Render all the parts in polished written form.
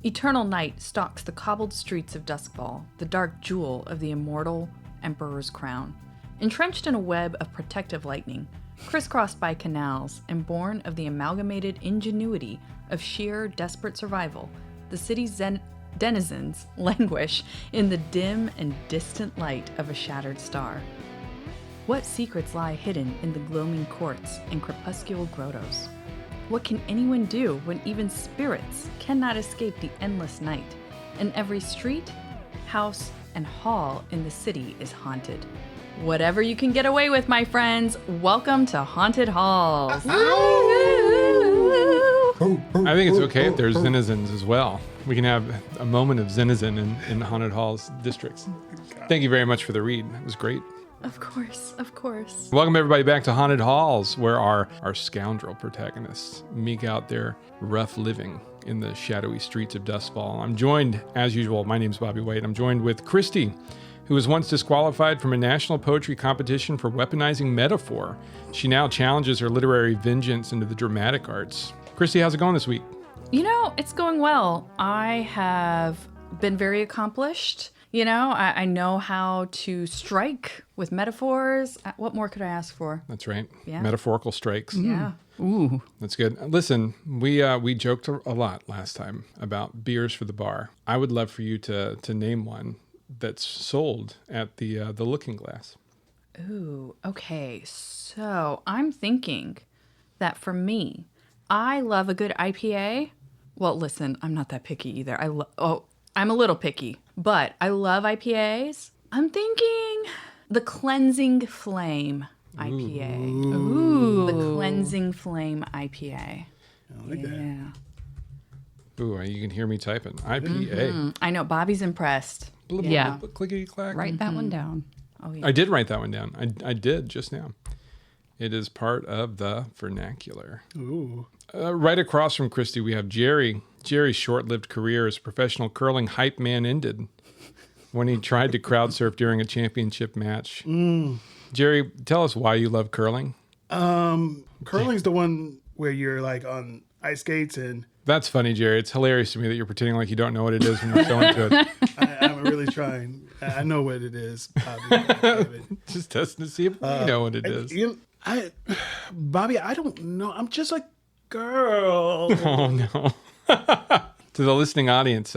Eternal night stalks the cobbled streets of Duskfall, the dark jewel of the immortal Emperor's crown. Entrenched in a web of protective lightning, crisscrossed by canals, and born of the amalgamated ingenuity of sheer, desperate survival, the city's denizens languish in the dim and distant light of a shattered star. What secrets lie hidden in the gloaming courts and crepuscular grottos? What can anyone do when even spirits cannot escape the endless night, and every street, house, and hall in the city is haunted? Whatever you can get away with, my friends, welcome to Haunted Halls. I think it's okay if there's denizens as well. We can have a moment of denizen in Haunted Halls districts. Thank you very much for the read. It was great. Of course, of course. Welcome everybody back to Haunted Halls, where our scoundrel protagonists meek out their rough living in the shadowy streets of Duskfall. I'm joined, as usual, my name's Bobby White. I'm joined with Christy, who was once disqualified from a national poetry competition for weaponizing metaphor. She now challenges her literary vengeance into the dramatic arts. Christy, how's it going this week? You know, it's going well. I have been very accomplished. You know, I know how to strike with metaphors. What more could I ask for? That's right. Yeah. Metaphorical strikes. Yeah. Ooh. That's good. Listen, we joked a lot last time about beers for the bar. I would love for you to name one that's sold at the Looking Glass. Ooh, okay. So I'm thinking that for me, I love a good IPA. Well, listen, I'm not that picky either. I'm a little picky, but I love IPAs. I'm thinking the Cleansing Flame IPA. Ooh. The Cleansing Flame IPA. I like that. Ooh, you can hear me typing. IPA. I know, Bobby's impressed. Yeah. Clickety clack. Write that one down. Oh, yeah. I did write that one down. I did just now. It is part of the vernacular. Ooh. Right across from Christy, we have Jerry. Jerry's short-lived career as a professional curling hype man ended when he tried to crowd surf during a championship match. Jerry, tell us why you love curling. Curling's the one where you're like on ice skates and That's funny, Jerry. It's hilarious to me that you're pretending like you don't know what it is when you're so into it. I'm really trying. I know what it is, Bobby. Just testing to see if you know what it is. Bobby, I don't know. I'm just like, girl. Oh, no. To the listening audience,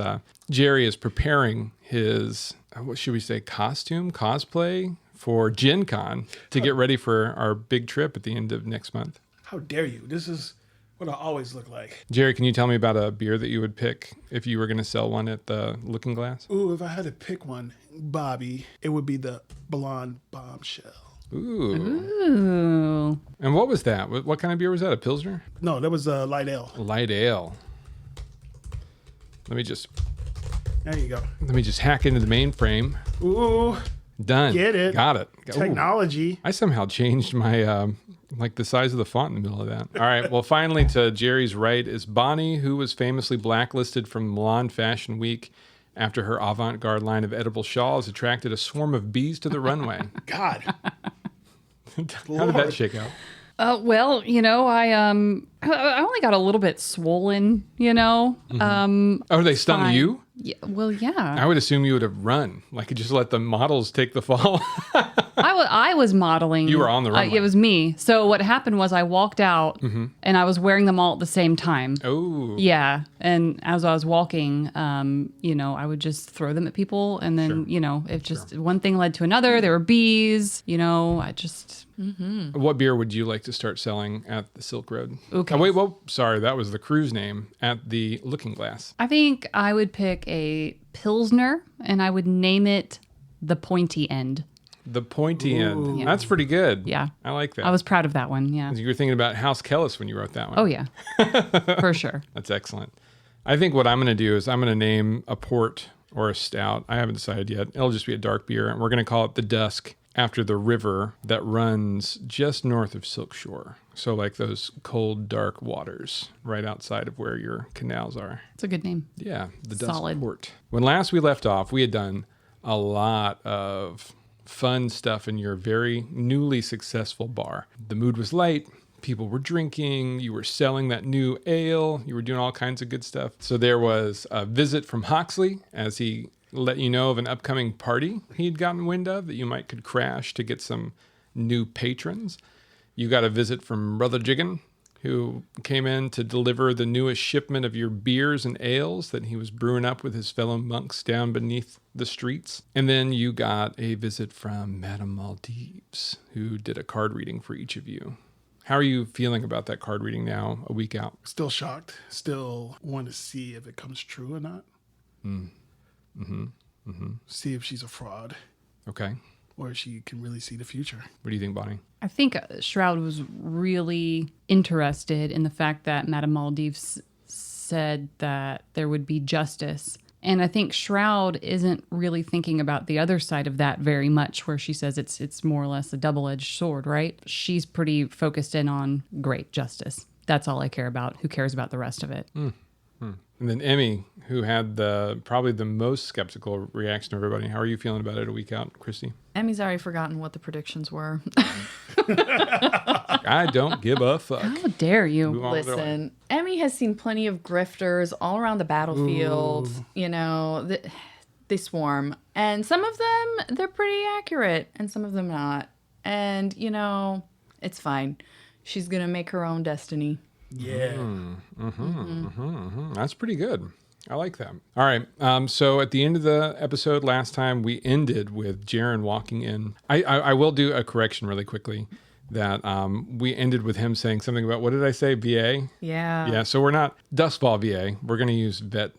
Jerry is preparing his, what should we say, cosplay for Gen Con to get ready for our big trip at the end of next month. How dare you? This is what I always look like. Jerry, can you tell me about a beer that you would pick if you were going to sell one at the Looking Glass? Ooh, if I had to pick one, Bobby, it would be the Blonde Bombshell. Ooh. Ooh. And what was that? What kind of beer was that? A Pilsner? No, that was light ale. Light ale. Let me There you go. just hack into the mainframe. Ooh, Done. Get it. Got it. Ooh. technology. I somehow changed my, like the size of the font in the middle of that. All right. Well, finally, to Jerry's right is Bonnie, who was famously blacklisted from Milan Fashion Week after her avant-garde line of edible shawls attracted a swarm of bees to the runway. God. How did that shake out? Well, you know, I only got a little bit swollen, you know. Oh, they stung fine. you? Yeah, well, yeah. I would assume you would have run. Like, you just let the models take the fall. I was modeling. You were on the runway. It was me. So what happened was I walked out and I was wearing them all at the same time. Oh. Yeah. And as I was walking, you know, I would just throw them at people. And then, you know, it just one thing led to another. There were bees, you know, I just. What beer would you like to start selling at the Silk Road? Okay. Oh, wait, well, sorry, that was the cruise name at the Looking Glass. I think I would pick a Pilsner and I would name it the Pointy End. The pointy end. Yeah. That's pretty good. Yeah. I like that. I was proud of that one. Yeah. You were thinking about House Kellis when you wrote that one. Oh, yeah. For sure. That's excellent. I think what I'm going to do is I'm going to name a port or a stout. I haven't decided yet. It'll just be a dark beer, and we're going to call it the Dusk after the river that runs just north of Silk Shore. So like those cold, dark waters right outside of where your canals are. It's a good name. Yeah, the Dusk Solid. Port. When last we left off, we had done a lot of fun stuff in your very newly successful bar. The mood was light. people were drinking, you were selling that new ale, you were doing all kinds of good stuff. So there was a visit from Hoxley as he let you know of an upcoming party he'd gotten wind of that you might could crash to get some new patrons. You got a visit from Brother Jiggin, who came in to deliver the newest shipment of your beers and ales that he was brewing up with his fellow monks down beneath the streets. And then you got a visit from Madame Maldives, who did a card reading for each of you. How are you feeling about that card reading now, a week out? Still shocked. Still want to see if it comes true or not. See if she's a fraud. Okay. Or if she can really see the future. What do you think, Bonnie? I think Shroud was really interested in the fact that Madame Maldives said that there would be justice. And I think Shroud isn't really thinking about the other side of that very much, where she says it's more or less a double-edged sword, right? She's pretty focused in on great justice. That's all I care about. Who cares about the rest of it? And then Emmy, who had probably the most skeptical reaction to everybody. How are you feeling about it a week out, Christy? Emmy's already forgotten what the predictions were. I don't give a fuck. How dare you? Move on with their life. Listen, Emmy has seen plenty of grifters all around the battlefield. You know, they swarm. And some of them, they're pretty accurate, and some of them not. And, you know, it's fine. She's going to make her own destiny. Yeah. That's pretty good. I like that. All right. So at the end of the episode last time, we ended with Jaren walking in. I will do a correction really quickly. That we ended with him saying something about, what did I say, VA? Yeah. Yeah, so we're not Dustball VA. We're going to use Vet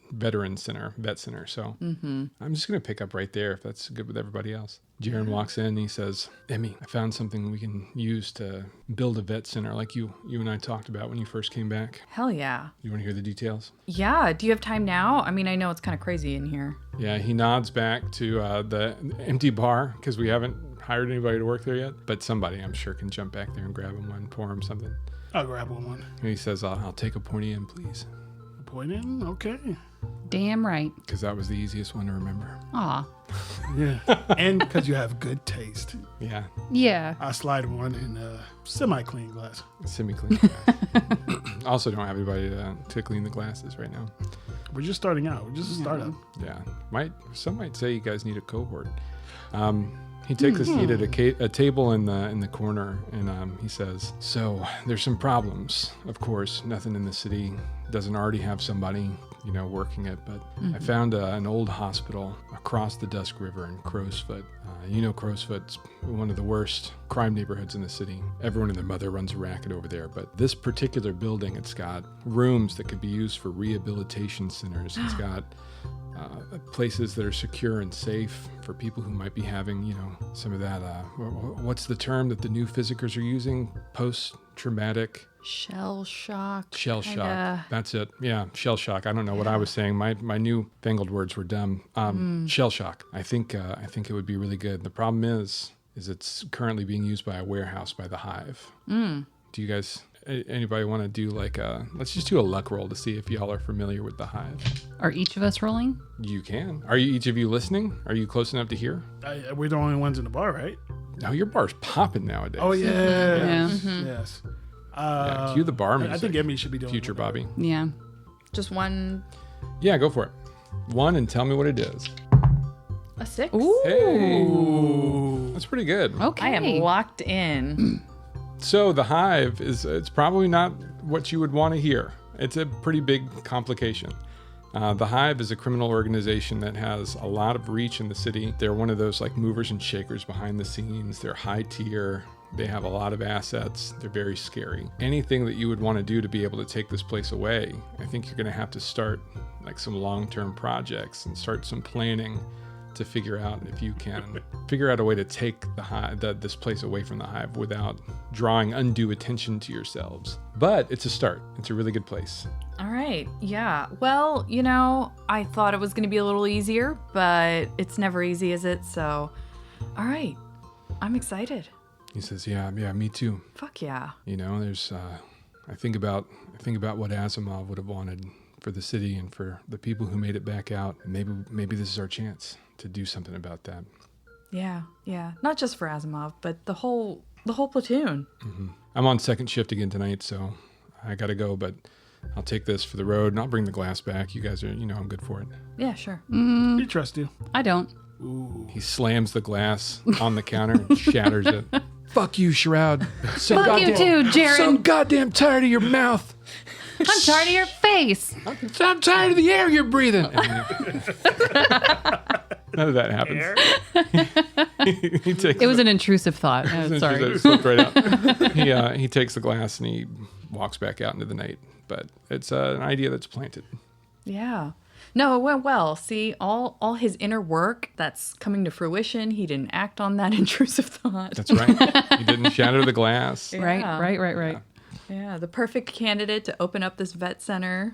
Center. So I'm just going to pick up right there if that's good with everybody else. Jaren walks in and he says, Emmy, I found something we can use to build a vet center like you and I talked about when you first came back. Hell yeah. You want to hear the details? Yeah. Do you have time now? I mean, I know it's kind of crazy in here. Yeah, he nods back to the empty bar because we haven't hired anybody to work there yet, but somebody I'm sure can jump back there and grab him one, pour him something. I'll grab one. And he says, I'll take a pointy in, please. A point in? Okay. Damn right. Because that was the easiest one to remember. Aw. Yeah. And because you have good taste. Yeah. Yeah. I slide one in a semi-clean glass. Semi-clean glass. Also don't have anybody to clean the glasses right now. We're just starting out. We're just a startup. Yeah. Some might say you guys need a cohort. He takes a seat at a table in the corner, and he says, so there's some problems. Of course, nothing in the city doesn't already have somebody, working it, but I found an old hospital across the Dusk River in Crowsfoot. Crowsfoot's one of the worst crime neighborhoods in the city. Everyone and their mother runs a racket over there, but this particular building, it's got rooms that could be used for rehabilitation centers. It's got places that are secure and safe for people who might be having, some of that, what's the term that the new physicers are using? Post-traumatic... Shell shock. That's it. Yeah, shell shock. I don't know what I was saying. My new fangled words were dumb. Shell shock. I think it would be really good. The problem is it's currently being used by a warehouse by the Hive. Do you guys... Anybody want to do let's just do a luck roll to see if y'all are familiar with the Hive. Are each of us rolling? You can. Are you each of you listening? Are you close enough to hear? We're the only ones in the bar, right? No, your bar's popping nowadays. Oh, yeah. Yeah. Yes. Yeah, cue the bar music. I think Emmy should be doing Future Bobby. Yeah. Just one. Yeah, go for it. One and tell me what it is. A 6. Ooh. Hey. That's pretty good. Okay. I am locked in. So the Hive it's probably not what you would want to hear. It's a pretty big complication. The Hive is a criminal organization that has a lot of reach in the city. They're one of those movers and shakers behind the scenes. They're high tier. They have a lot of assets. They're very scary. Anything that you would want to do to be able to take this place away, I think you're going to have to start some long-term projects and start some planning to figure out if you can figure out a way to take this place away from the Hive without drawing undue attention to yourselves. But it's a start. It's a really good place. All right. Yeah. Well, I thought it was going to be a little easier, but it's never easy, is it? So, all right. I'm excited. He says, yeah, me too. Fuck yeah. There's, I think about what Asimov would have wanted for the city and for the people who made it back out. And maybe this is our chance to do something about that. Yeah. Not just for Asimov, but the whole The whole platoon. I'm on second shift again tonight, so I got to go, but I'll take this for the road and I'll bring the glass back. You guys are, I'm good for it. Yeah, sure. We trust you. I don't. He slams the glass on the counter and shatters it. Fuck you, Shroud. Fuck you too, Jared. So goddamn tired of your mouth. I'm tired of your face. I'm tired of the air you're breathing. None of that happens. He takes It was an intrusive thought. Sorry. It slipped right out. He takes the glass and he walks back out into the night. But it's an idea that's planted. Yeah. No, it went well. See, all his inner work that's coming to fruition, he didn't act on that intrusive thought. That's right. He didn't shatter the glass. Right. Yeah, the perfect candidate to open up this vet center.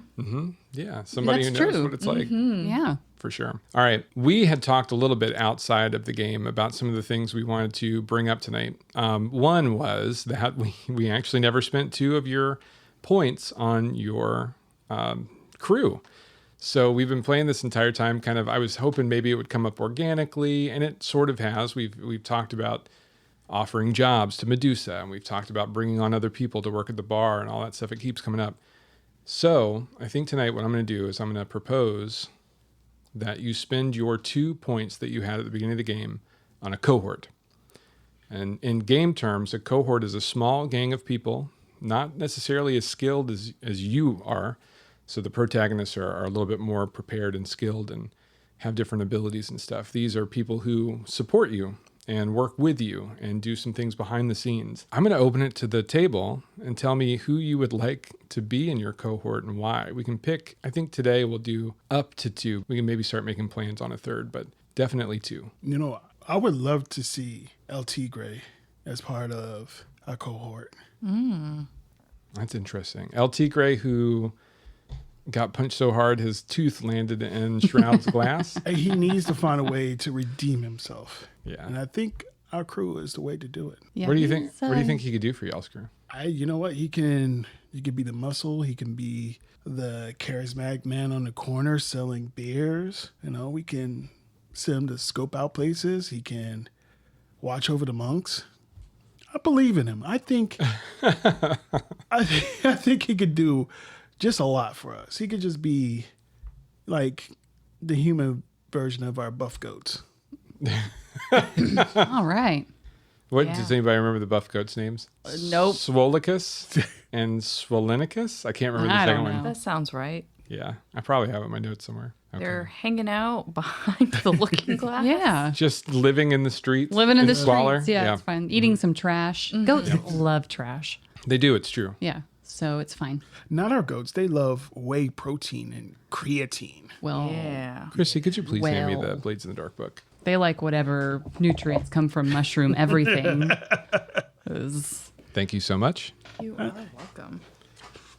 Yeah, somebody That's who knows true. what it's like. Yeah. For sure. All right. We had talked a little bit outside of the game about some of the things we wanted to bring up tonight. One was that we actually never spent 2 of your points on your crew. So we've been playing this entire time. I was hoping maybe it would come up organically, and it sort of has. We've talked about offering jobs to Medusa, and we've talked about bringing on other people to work at the bar and all that stuff. It keeps coming up. So I think tonight what I'm going to do is I'm going to propose that you spend your 2 points that you had at the beginning of the game on a cohort. And in game terms, a cohort is a small gang of people, not necessarily as skilled as you are. So the protagonists are a little bit more prepared and skilled and have different abilities and stuff. These are people who support you and work with you and do some things behind the scenes. I'm going to open it to the table and tell me who you would like to be in your cohort and why. We can pick, I think today we'll do up to 2. We can maybe start making plans on a third, but definitely 2. I would love to see LT Gray as part of a cohort. That's interesting. LT Gray, who got punched so hard his tooth landed in Shroud's glass. He needs to find a way to redeem himself. Yeah. And I think our crew is the way to do it. Yeah. What do you think? What do you think he could do for y'all's crew? You know what? He could be the muscle. He can be the charismatic man on the corner selling beers. We can send him to scope out places. He can watch over the monks. I believe in him. I think I think he could do just a lot for us. He could just be like the human version of our buff goats. All right. What Yeah. does anybody remember the buff goats' names? Nope. Swolicus and Swolinicus? I can't remember the I second don't one. know. That sounds right. Yeah, I probably have it in my notes somewhere. Okay. They're hanging out behind the looking glass. Yeah. Just living in the streets. Living in the squalor. streets. Yeah, it's fine. Eating some trash. Goats love trash. They do. It's true. Yeah. So it's fine. Not our goats. They love whey protein and creatine. Well, Yeah. Chrissy, could you please hand me the Well. Blades in the Dark book? they like whatever nutrients come from mushroom everything. 'Cause Thank you so much. You are welcome.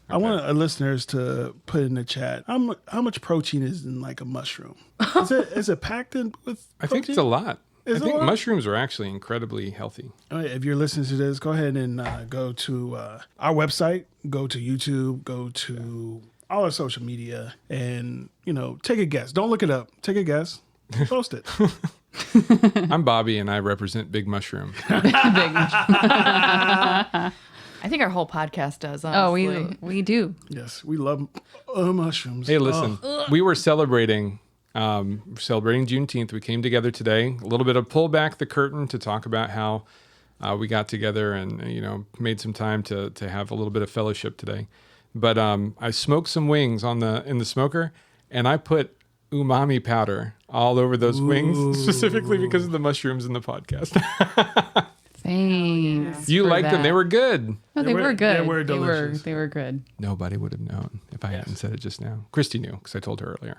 I want our listeners to put in the chat how much protein is in like a mushroom. Is it packed in with protein? I think it's a lot. Is I it think a lot? mushrooms are actually incredibly healthy. All right, if you're listening to this, go ahead and go to our website, go to YouTube, go to all our social media, and take a guess. Don't look it up. Take a guess. Post it. I'm Bobby, and I represent Big Mushroom. I think our whole podcast does, oh, honestly. we do. Yes, we love mushrooms. Hey, listen, we were celebrating Juneteenth. We came together today. A little bit of pull back the curtain to talk about how we got together and made some time to have a little bit of fellowship today. But I smoked some wings in the smoker, and I put umami powder all over those wings, specifically because of the mushrooms in the podcast. Thanks. You for liked them; that. they were good. No, they were good. They were delicious. They were good. Nobody would have known if I hadn't said it just now. Christy knew because I told her earlier.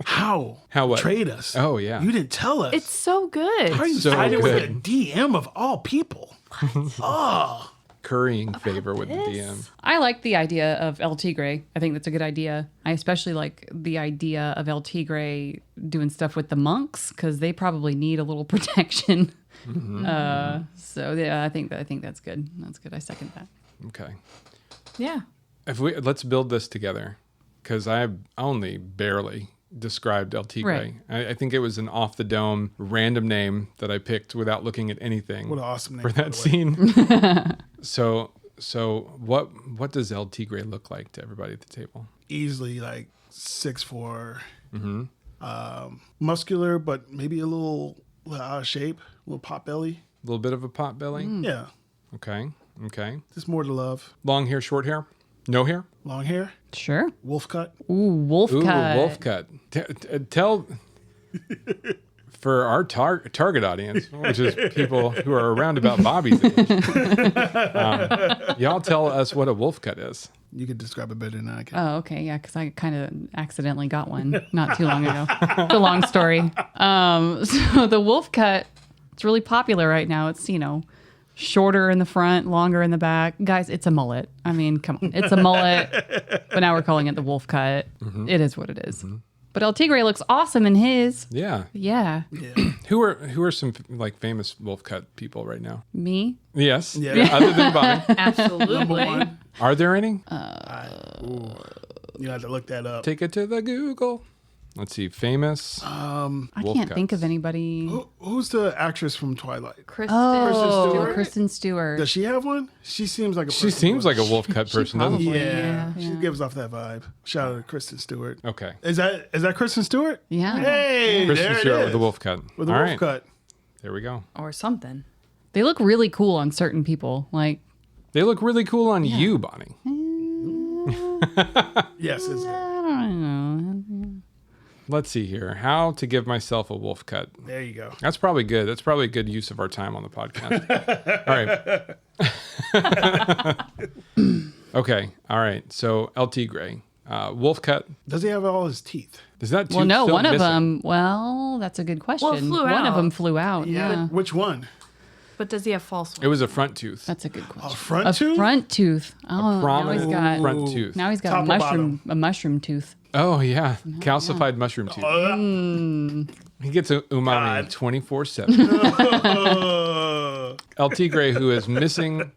How? How what? Trade us. Oh, yeah. You didn't tell us. It's so good. How are you so siding with good. the DM of all people? Oh. Currying favor with the DM. I like the idea of LT Gray. I think that's a good idea. I especially like the idea of LT Gray doing stuff with the monks because they probably need a little protection. So yeah, I think that's good. That's good. I second that. Okay. Yeah. Let's build this together, because I only barely described El Tigre. Right. I think it was an off the dome random name that I picked without looking at anything What an awesome name for by that the way. scene. So what does El Tigre look like to everybody at the table? Easily like 6'4", muscular, but maybe a little out of shape, a little pot belly. A little bit of a pot belly. Yeah, Okay. just more to love. Long hair, short hair, no hair. Long hair, Sure. wolf cut. Ooh, wolf Ooh, cut. wolf cut. Tell for our target audience, which is people who are around about Bobby's age. Y'all tell us what a wolf cut is. You could describe it better than I can. Oh, okay. Yeah, because I kind of accidentally got one not too long ago. It's a long story. So the wolf cut, it's really popular right now. It's, shorter in the front, longer in the back. Guys, it's a mullet. I mean, come on. It's a mullet, but now we're calling it the wolf cut. It is what it is. But El Tigre looks awesome in his. Yeah. Yeah. Who are some like famous wolf cut people right now? Me? Yes. Yeah. Other than Bobby, Absolutely. One. are there any? You have to look that up. Take it to the Google. Let's see. Famous. I Wolf can't think cuts. of anybody. Who's the actress from Twilight? Kristen Oh, Stewart. Kristen Stewart. Does she have one? She seems like a. She person seems who like a wolf cut person, doesn't she? probably- Yeah, Yeah. she gives off that vibe. Shout out to Kristen Stewart. Okay. Is that Kristen Stewart? Yeah. Hey, Kristen there Stewart it is. with the wolf cut. With the All wolf right. cut. There we go. Or something. They look really cool on certain people. Like, They look really cool on you, Bonnie. Yes, it's good. I don't know. Let's see here. How to give myself a wolf cut. There you go. That's probably good. That's probably a good use of our time on the podcast. All right. Okay. All right. So El Tigre, wolf cut. Does he have all his teeth? Is that Well, no, still one of missing? them. Well, that's a good question. flew One of out. them flew out. Yeah. Which one? But does he have false It ones? was a front tooth. That's a good question. Front tooth? Front tooth. Oh, now Prominent he's got front tooth. now he's got Top a or mushroom tooth. Oh yeah, calcified mushroom tooth. He gets a umami 24/7. El Tigre, who is missing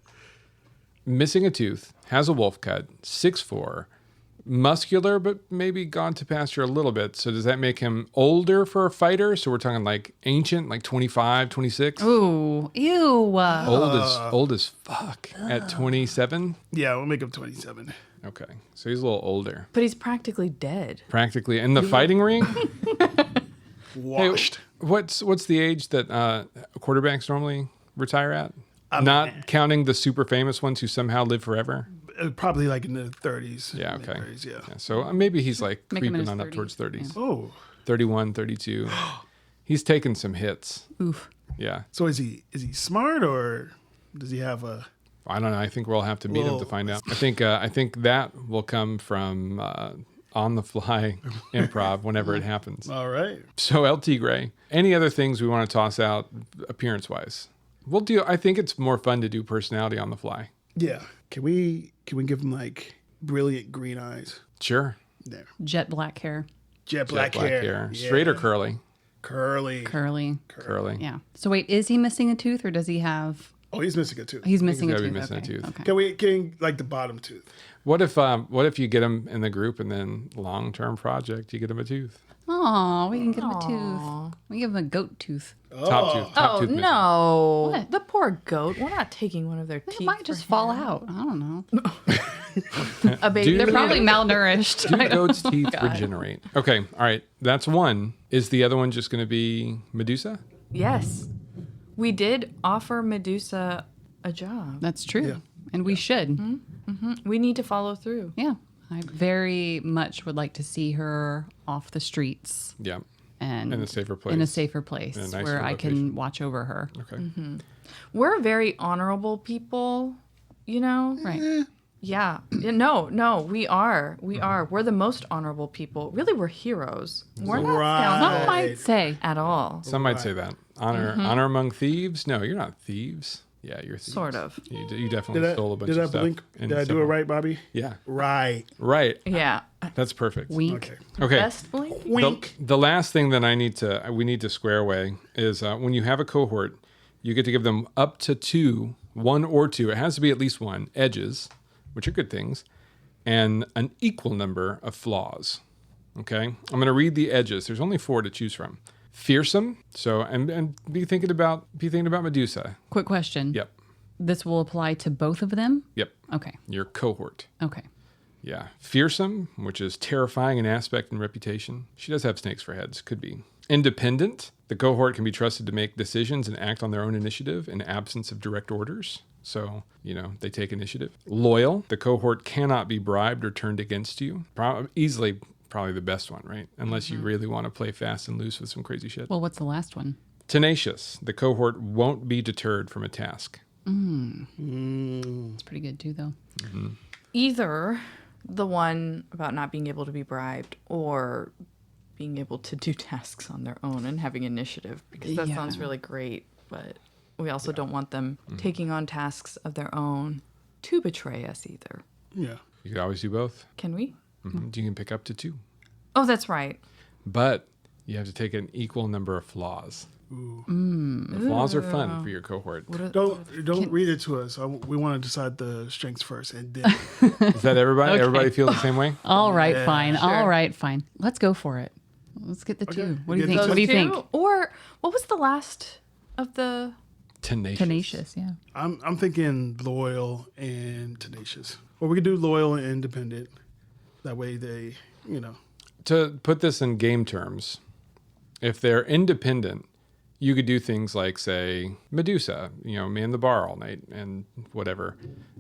a tooth, has a wolf cut, 6'4", muscular, but maybe gone to pasture a little bit. So does that make him older for a fighter? So we're talking like ancient, like 25, 26? Ooh, ew. Old as fuck at 27. Yeah, we'll make him 27. Okay, so he's a little older, But he's practically dead. practically in the fighting ring. Washed. What's the age that quarterbacks normally retire at? Not counting the super famous ones who somehow live forever. Probably like in the 30s. Yeah, Late okay. 30s, yeah. Yeah, so maybe he's like Make him in creeping his on up 30s, towards 30s. Oh, 31, 32. He's taken some hits. Oof. Yeah. so is he smart or does he have a? I don't know. I think we'll have to meet him to Whoa. find out. I think that will come from on the fly improv whenever it happens. All right. So El Tigre, any other things we want to toss out appearance wise? We'll do. I think it's more fun to do personality on the fly. Yeah. Can we give him like brilliant green eyes? Sure. There. Jet black hair. Jet black hair. Yeah. Straight or curly? Curly. Curly. Curly. Yeah. So wait, is he missing a tooth or does he have Oh, he's missing a tooth. he's missing a gotta be tooth. missing a Okay. tooth. Okay. Can like the bottom tooth? What if you get him in the group and then long term project you get him a tooth? Oh, we can give him a tooth. We give him a goat tooth. Top tooth. Top Oh, tooth missing. no. What? The poor goat. We're not taking one of their teeth. It might just fall out. I don't know. A baby. Do- They're probably malnourished. Do goats' teeth regenerate? Okay, all right. That's one. Is the other one just going to be Medusa? Yes. We did offer Medusa a job. That's true. Yeah. And we should. We need to follow through. Yeah. I very much would like to see her off the streets Yeah. and In a safer place. In a safer place In a nicer where I location. can watch over her. Okay. We're very honorable people, you know? Right. Yeah. No, we are. We are. We're the most honorable people. Really, we're heroes. We're not Right. Some scoundrels might say. at all. Some might say that. Honor among thieves? No, you're not thieves. Yeah, you're thieves. Sort of. You definitely stole a bunch of stuff. Did I do it right, Bobby? Yeah. Right. Right. Yeah. That's perfect. Wink. Okay. Okay. Best blink? Wink. The last thing that we need to square away is when you have a cohort, you get to give them up to two, one or two. It has to be at least one edges, which are good things, and an equal number of flaws. Okay, I'm going to read the edges. There's only 4 to choose from. Fearsome. So and be thinking about Medusa. Quick question. Yep. This will apply to both of them? Yep. Okay. Your cohort. Okay. Yeah. Fearsome, which is terrifying in aspect and reputation. She does have snakes for heads. Could be. Independent. The cohort can be trusted to make decisions and act on their own initiative in absence of direct orders. So, they take initiative. Loyal. The cohort cannot be bribed or turned against you. Easily probably the best one, right? Unless you really want to play fast and loose with some crazy shit. Well, what's the last one? Tenacious. The cohort won't be deterred from a task. It's pretty good too, though. Either the one about not being able to be bribed or being able to do tasks on their own and having initiative, because that sounds really great, but we also don't want them taking on tasks of their own to betray us either. Yeah. You could always do both. Can we? You can pick up to 2. Oh, that's right. But you have to take an equal number of flaws. The flaws are fun for your cohort. Don't read it to us. We want to decide the strengths first, and then Is that everybody? Okay. Everybody feel the same way? All right, Yeah, fine. sure. All right, fine. Let's go for it. Let's get the 2. What do you Get think? those What do you think? Or what was the last of the... Tenacious. Tenacious, yeah. I'm thinking loyal and tenacious. Or we could do loyal and independent. That way they, To put this in game terms, if they're independent, you could do things like, say, Medusa, man the bar all night and whatever,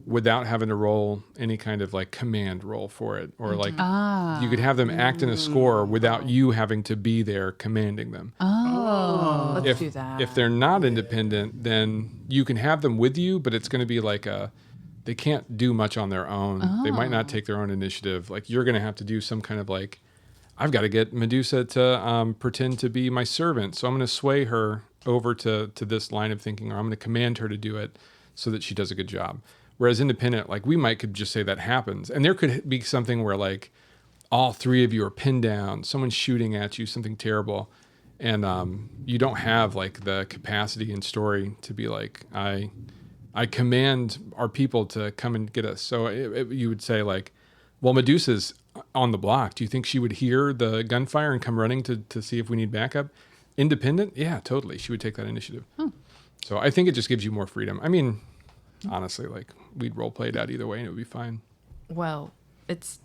without having to roll any kind of like command roll for it. Or like you could have them act in a score without you having to be there commanding them. Let's do that. If they're not independent, then you can have them with you, but it's going to be like they can't do much on their own. They might not take their own initiative. Like you're going to have to do some kind of like, I've got to get Medusa to pretend to be my servant. So I'm going to sway her over to this line of thinking, or I'm going to command her to do it so that she does a good job. Whereas independent, like could just say that happens. And there could be something where like all 3 of you are pinned down, someone's shooting at you, something terrible. And you don't have like the capacity and story to be like, I command our people to come and get us. So you would say like, well, Medusa's on the block. Do you think she would hear the gunfire and come running to see if we need backup? Independent? Yeah, totally. She would take that initiative. So I think it just gives you more freedom. I mean, honestly, like we'd role play it out either way and it would be fine. Well, it's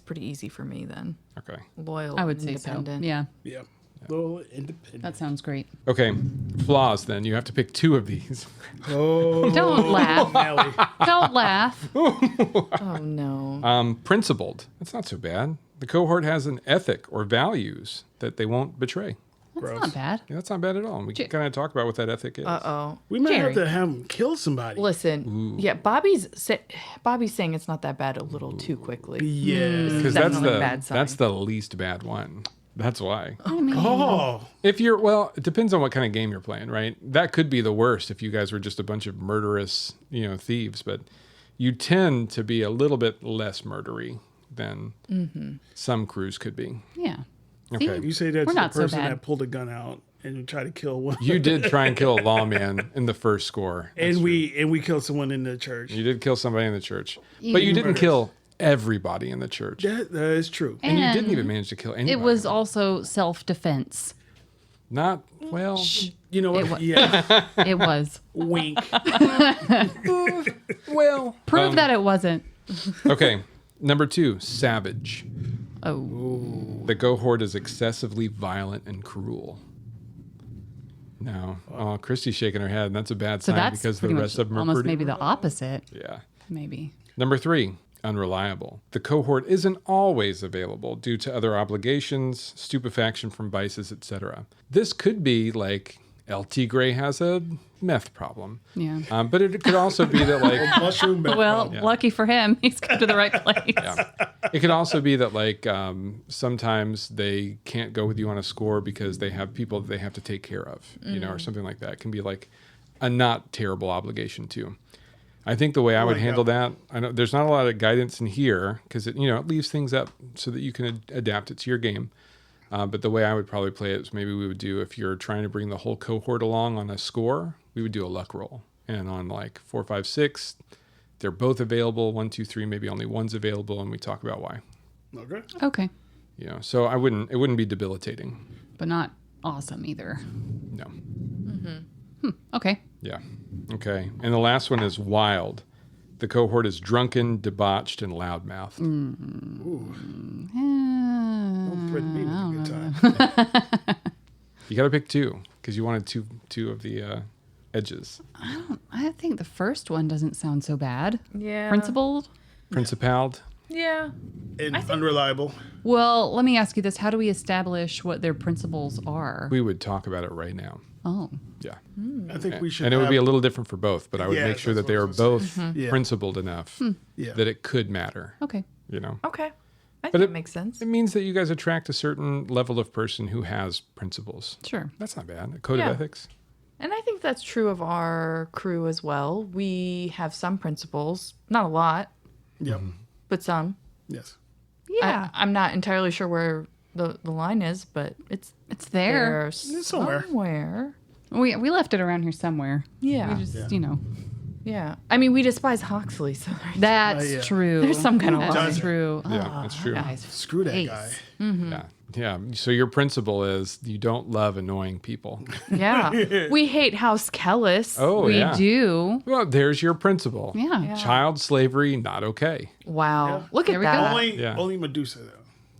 pretty easy for me then. Okay. Loyal, I would say so. independent. Yeah. loyal, independent. That sounds great. Okay. Flaws then. You have to pick 2 of these. Oh, Don't laugh. Nelly. Don't laugh. Oh no. Principled. That's not so bad. The cohort has an ethic or values that they won't betray. That's not bad. Yeah, that's not bad at all. We can kind of talk about what that ethic is. Uh-oh. We might Jerry. have to have him kill somebody. Listen, yeah, Bobby's saying it's not that bad a little too quickly. Yeah. Because that's definitely a bad sign. that's the least bad one. That's why. Oh, If you're, well, it depends on what kind of game you're playing, right? That could be the worst if you guys were just a bunch of murderous, thieves, but you tend to be a little bit less murdery than some crews could be. Yeah. Okay. you say that's We're the not so person bad. that pulled a gun out and tried to kill one. You did try and kill a lawman in the first score. That's and true. we killed someone in the church. You did kill somebody in the church. But you didn't kill everybody in the church. That is true. And you didn't even manage to kill anybody. It was also self-defense. Not, well, You know what? It wa- Yeah. It was. Wink. well. Prove that it wasn't. Okay. Number 2, savage. Oh. The cohort is excessively violent and cruel. No. Oh, Christy's shaking her head, and that's a bad So sign that's because the pretty rest much of them are almost pretty... maybe the opposite. Yeah. Maybe. Number 3, unreliable. The cohort isn't always available due to other obligations, stupefaction from vices, etc. This could be like El Tigre has a meth problem. Yeah. But it could also be that like... Mushroom background. Well, lucky for him, he's come to the right place. Yeah. It could also be that like sometimes they can't go with you on a score because they have people that they have to take care of, or something like that. It can be like a not terrible obligation too. I think the way I would handle that, I know there's not a lot of guidance in here because it leaves things up so that you can adapt it to your game. But the way I would probably play it is maybe we would do, if you're trying to bring the whole cohort along on a score, we would do a luck roll. And on like 4, 5, 6, they're both available. 1, 2, 3, maybe only one's available, and we talk about why. Okay. Okay. You know, so it wouldn't be debilitating. But not awesome either. No. Okay. Yeah. Okay. And the last one is wild. The cohort is drunken, debauched, and loudmouthed. Pretty mean was a good time. You got to pick two because you wanted two of the edges. I think the first one doesn't sound so bad. Yeah. Principled? Principaled. Yeah. And unreliable. Well, let me ask you this. How do we establish what their principles are? We would talk about it right now. Oh. Yeah. I think we should. And it would be a little different for both, but I would Yeah, make sure that's that they what I are was gonna both say. Yeah. principled enough Yeah. that it could matter. Okay. You know, Okay. I But think it- it makes sense. it means that you guys attract a certain level of person who has principles. Sure. That's not bad. A code Yeah. of ethics. And I think that's true of our crew as well. We have some principles, not a lot, Yep. but some. Yes. Yeah. I'm not entirely sure where the line is, but it's It's there. there It's somewhere. somewhere. We left it around here somewhere. Yeah. We just, Yeah. Yeah. I mean, we despise Huxley, so That's yeah. true. There's some kind of That's line. true. Yeah, Ah, that's true. Guys, Screw that face. guy. Yeah. Yeah. So your principle is you don't love annoying people. yeah. We hate House Kellis. Oh, We yeah. do. Well, there's your principle. Yeah. Yeah. Child slavery, not okay. Wow. Yeah. Look There at we go. that. Yeah. Only Medusa though.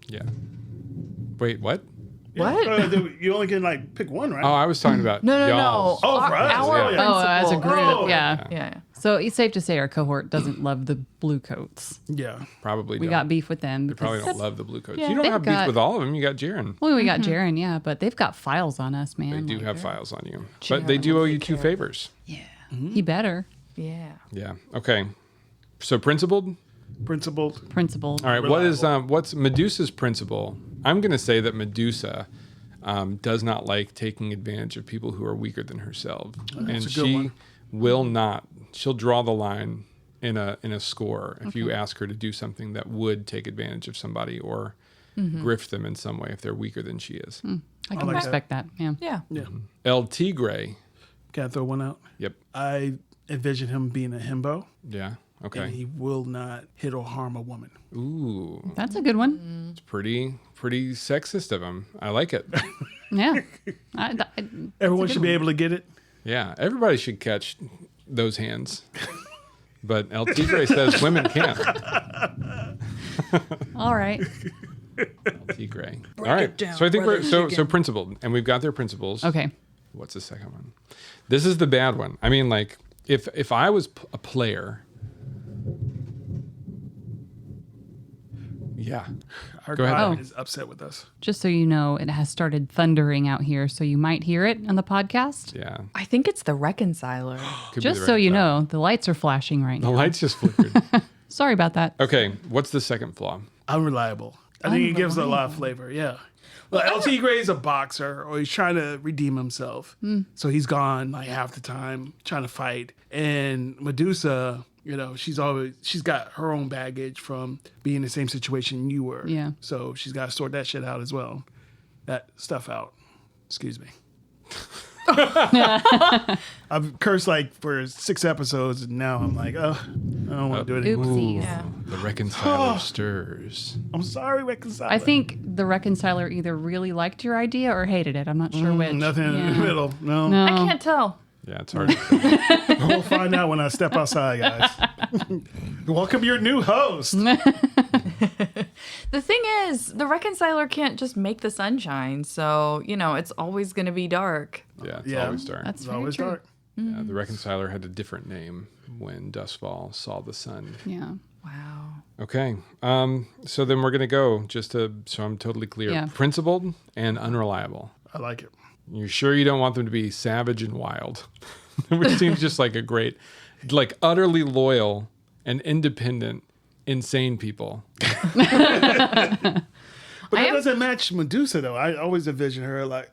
Yeah. Wait, what? What? You only can like pick one, right? Oh, I was talking about No. y'all's. Oh, Our- for us, our yeah. Oh, as a principles. group. Oh, yeah. Yeah. So it's safe to say our cohort doesn't love the blue coats. Yeah. Probably We don't. got beef with them. They probably because- don't love the blue coats. Yeah. You don't They've have beef got- with all of them. You got Jaren. Well, we got Jaren, yeah, but they've got files on us, man. They do Like, have they're- files on you. But they do owe you two favors. Yeah. He better. Yeah. Yeah. Okay. So principled? Principled. Principled. All right. What is what's Medusa's principle? I'm going to say that Medusa does not like taking advantage of people who are weaker than herself, and a good she one. will not. She'll draw the line in a score if you ask her to do something that would take advantage of somebody or grift them in some way if they're weaker than she is. I can like respect that. Yeah. Yeah. Yeah. El Tigre. Can I throw one out? Yep. I envision him being a himbo, Yeah. and Okay. he will not hit or harm a woman. Ooh, That's a good one. it's pretty sexist of him. I like it. Yeah. Everyone should be able to get it. Yeah, everybody should catch those hands. But El Tigre says women can't. All right. El Tigre. All right. So I think we're so principled, and we've got their principles. Okay. What's the second one? This is the bad one. I mean, like, if I was a player, yeah, Our Go ahead. God Oh. is upset with us. Just so you know, it has started thundering out here, so you might hear it on the podcast. yeah. I think it's the reconciler. Could be Just the so right you side. know, the lights are flashing right the now. lights just flickered. Sorry about that. Okay, what's the second flaw? Unreliable. I think it gives it a lot of flavor. Yeah. Well, LT Gray is a boxer, or he's trying to redeem himself. So he's gone like half the time trying to fight. And Medusa, you know, she's got her own baggage from being in the same situation you were. Yeah. So she's got to sort that shit out as well. That stuff out. Excuse me. I've cursed like for 6 episodes, and now I'm like, oh, I don't want to do it anymore. Oopsies. Yeah. The reconciler stirs. I'm sorry, reconcile. I think the reconciler either really liked your idea or hated it. I'm not sure which. Nothing in Yeah. the middle. No. No. I can't tell. Yeah, it's hard. to tell. We'll find out when I step outside, guys. Welcome your new host. The thing is, the reconciler can't just make the sunshine. So, you know, it's always going to be dark. Yeah, it's Yeah. always dark. That's It's very always true. dark. Yeah, the reconciler had a different name when Dustfall saw the sun. Yeah. Wow. Okay, so then we're gonna go so I'm totally clear. Yeah. Principled and unreliable. I like it. You're sure you don't want them to be savage and wild, which seems just like a great, like utterly loyal and independent, insane people. But that doesn't match Medusa, though. I always envision her like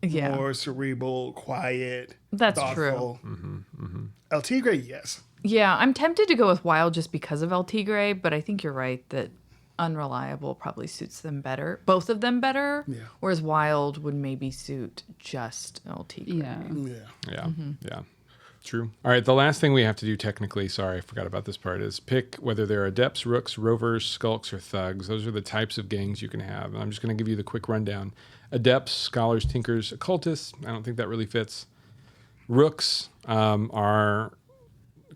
Yeah. more cerebral, quiet, That's thoughtful. El Tigre, yes. Yeah, I'm tempted to go with Wild just because of El Tigre, but I think you're right that Unreliable probably suits them better, both of them better. Yeah. Whereas Wild would maybe suit just El Tigre. Yeah. Yeah. Yeah, yeah. True. All right, the last thing we have to do technically, sorry, I forgot about this part, is pick whether they're adepts, rooks, rovers, skulks, or thugs. Those are the types of gangs you can have. And I'm just going to give you the quick rundown. Adepts, scholars, tinkers, occultists. I don't think that really fits. Rooks are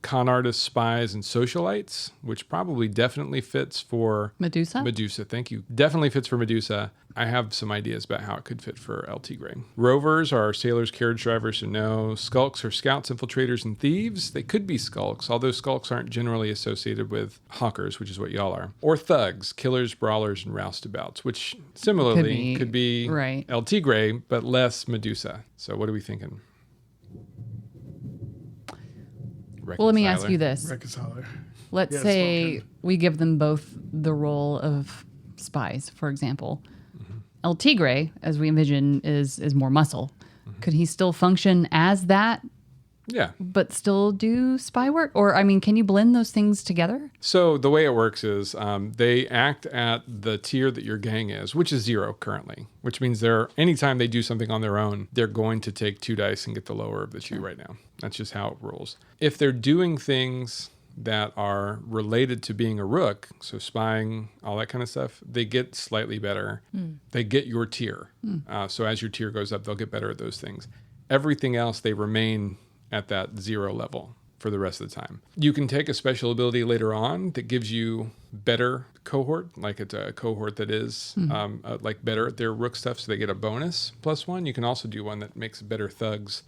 con artists, spies, and socialites, which probably definitely fits for Medusa? Medusa, thank you. Definitely fits for Medusa. I have some ideas about how it could fit for El Tigre. Rovers are sailors, carriage drivers, so no. Skulks are scouts, infiltrators, and thieves. They could be skulks, although skulks aren't generally associated with hawkers, which is what y'all are. Or thugs, killers, brawlers, and roustabouts, which similarly could be right. El Tigre, but less Medusa. So what are we thinking? Well, let me ask you this. Reconciler. Let's Yeah, say spoken. we give them both the role of spies, for example. El Tigre, as we envision, is more muscle. Could he still function as that, Yeah. but still do spy work? Or, I mean, can you blend those things together? So the way it works is they act at the tier that your gang is, which is 0 currently, which means anytime they do something on their own, they're going to take 2 dice and get the lower of the 2 right now. That's just how it rolls. If they're doing things that are related to being a rook, so spying, all that kind of stuff, they get slightly better. They get your tier. So as your tier goes up, they'll get better at those things. Everything else, they remain at that 0 level for the rest of the time. You can take a special ability later on that gives you better cohort, like it's a cohort that is like better at their rook stuff, so they get a bonus +1. You can also do one that makes better thugs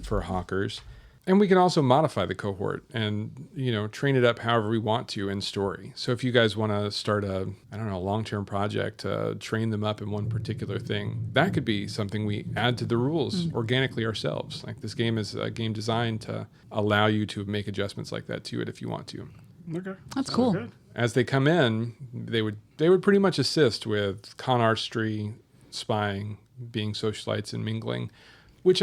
for hawkers. And we can also modify the cohort and, train it up however we want to in story. So if you guys want to start a long-term project to train them up in one particular thing, that could be something we add to the rules organically ourselves. Like this game is a game designed to allow you to make adjustments like that to it if you want to. Okay. That's Sounds cool. good. As they come in, they would pretty much assist with con artistry, spying, being socialites and mingling, which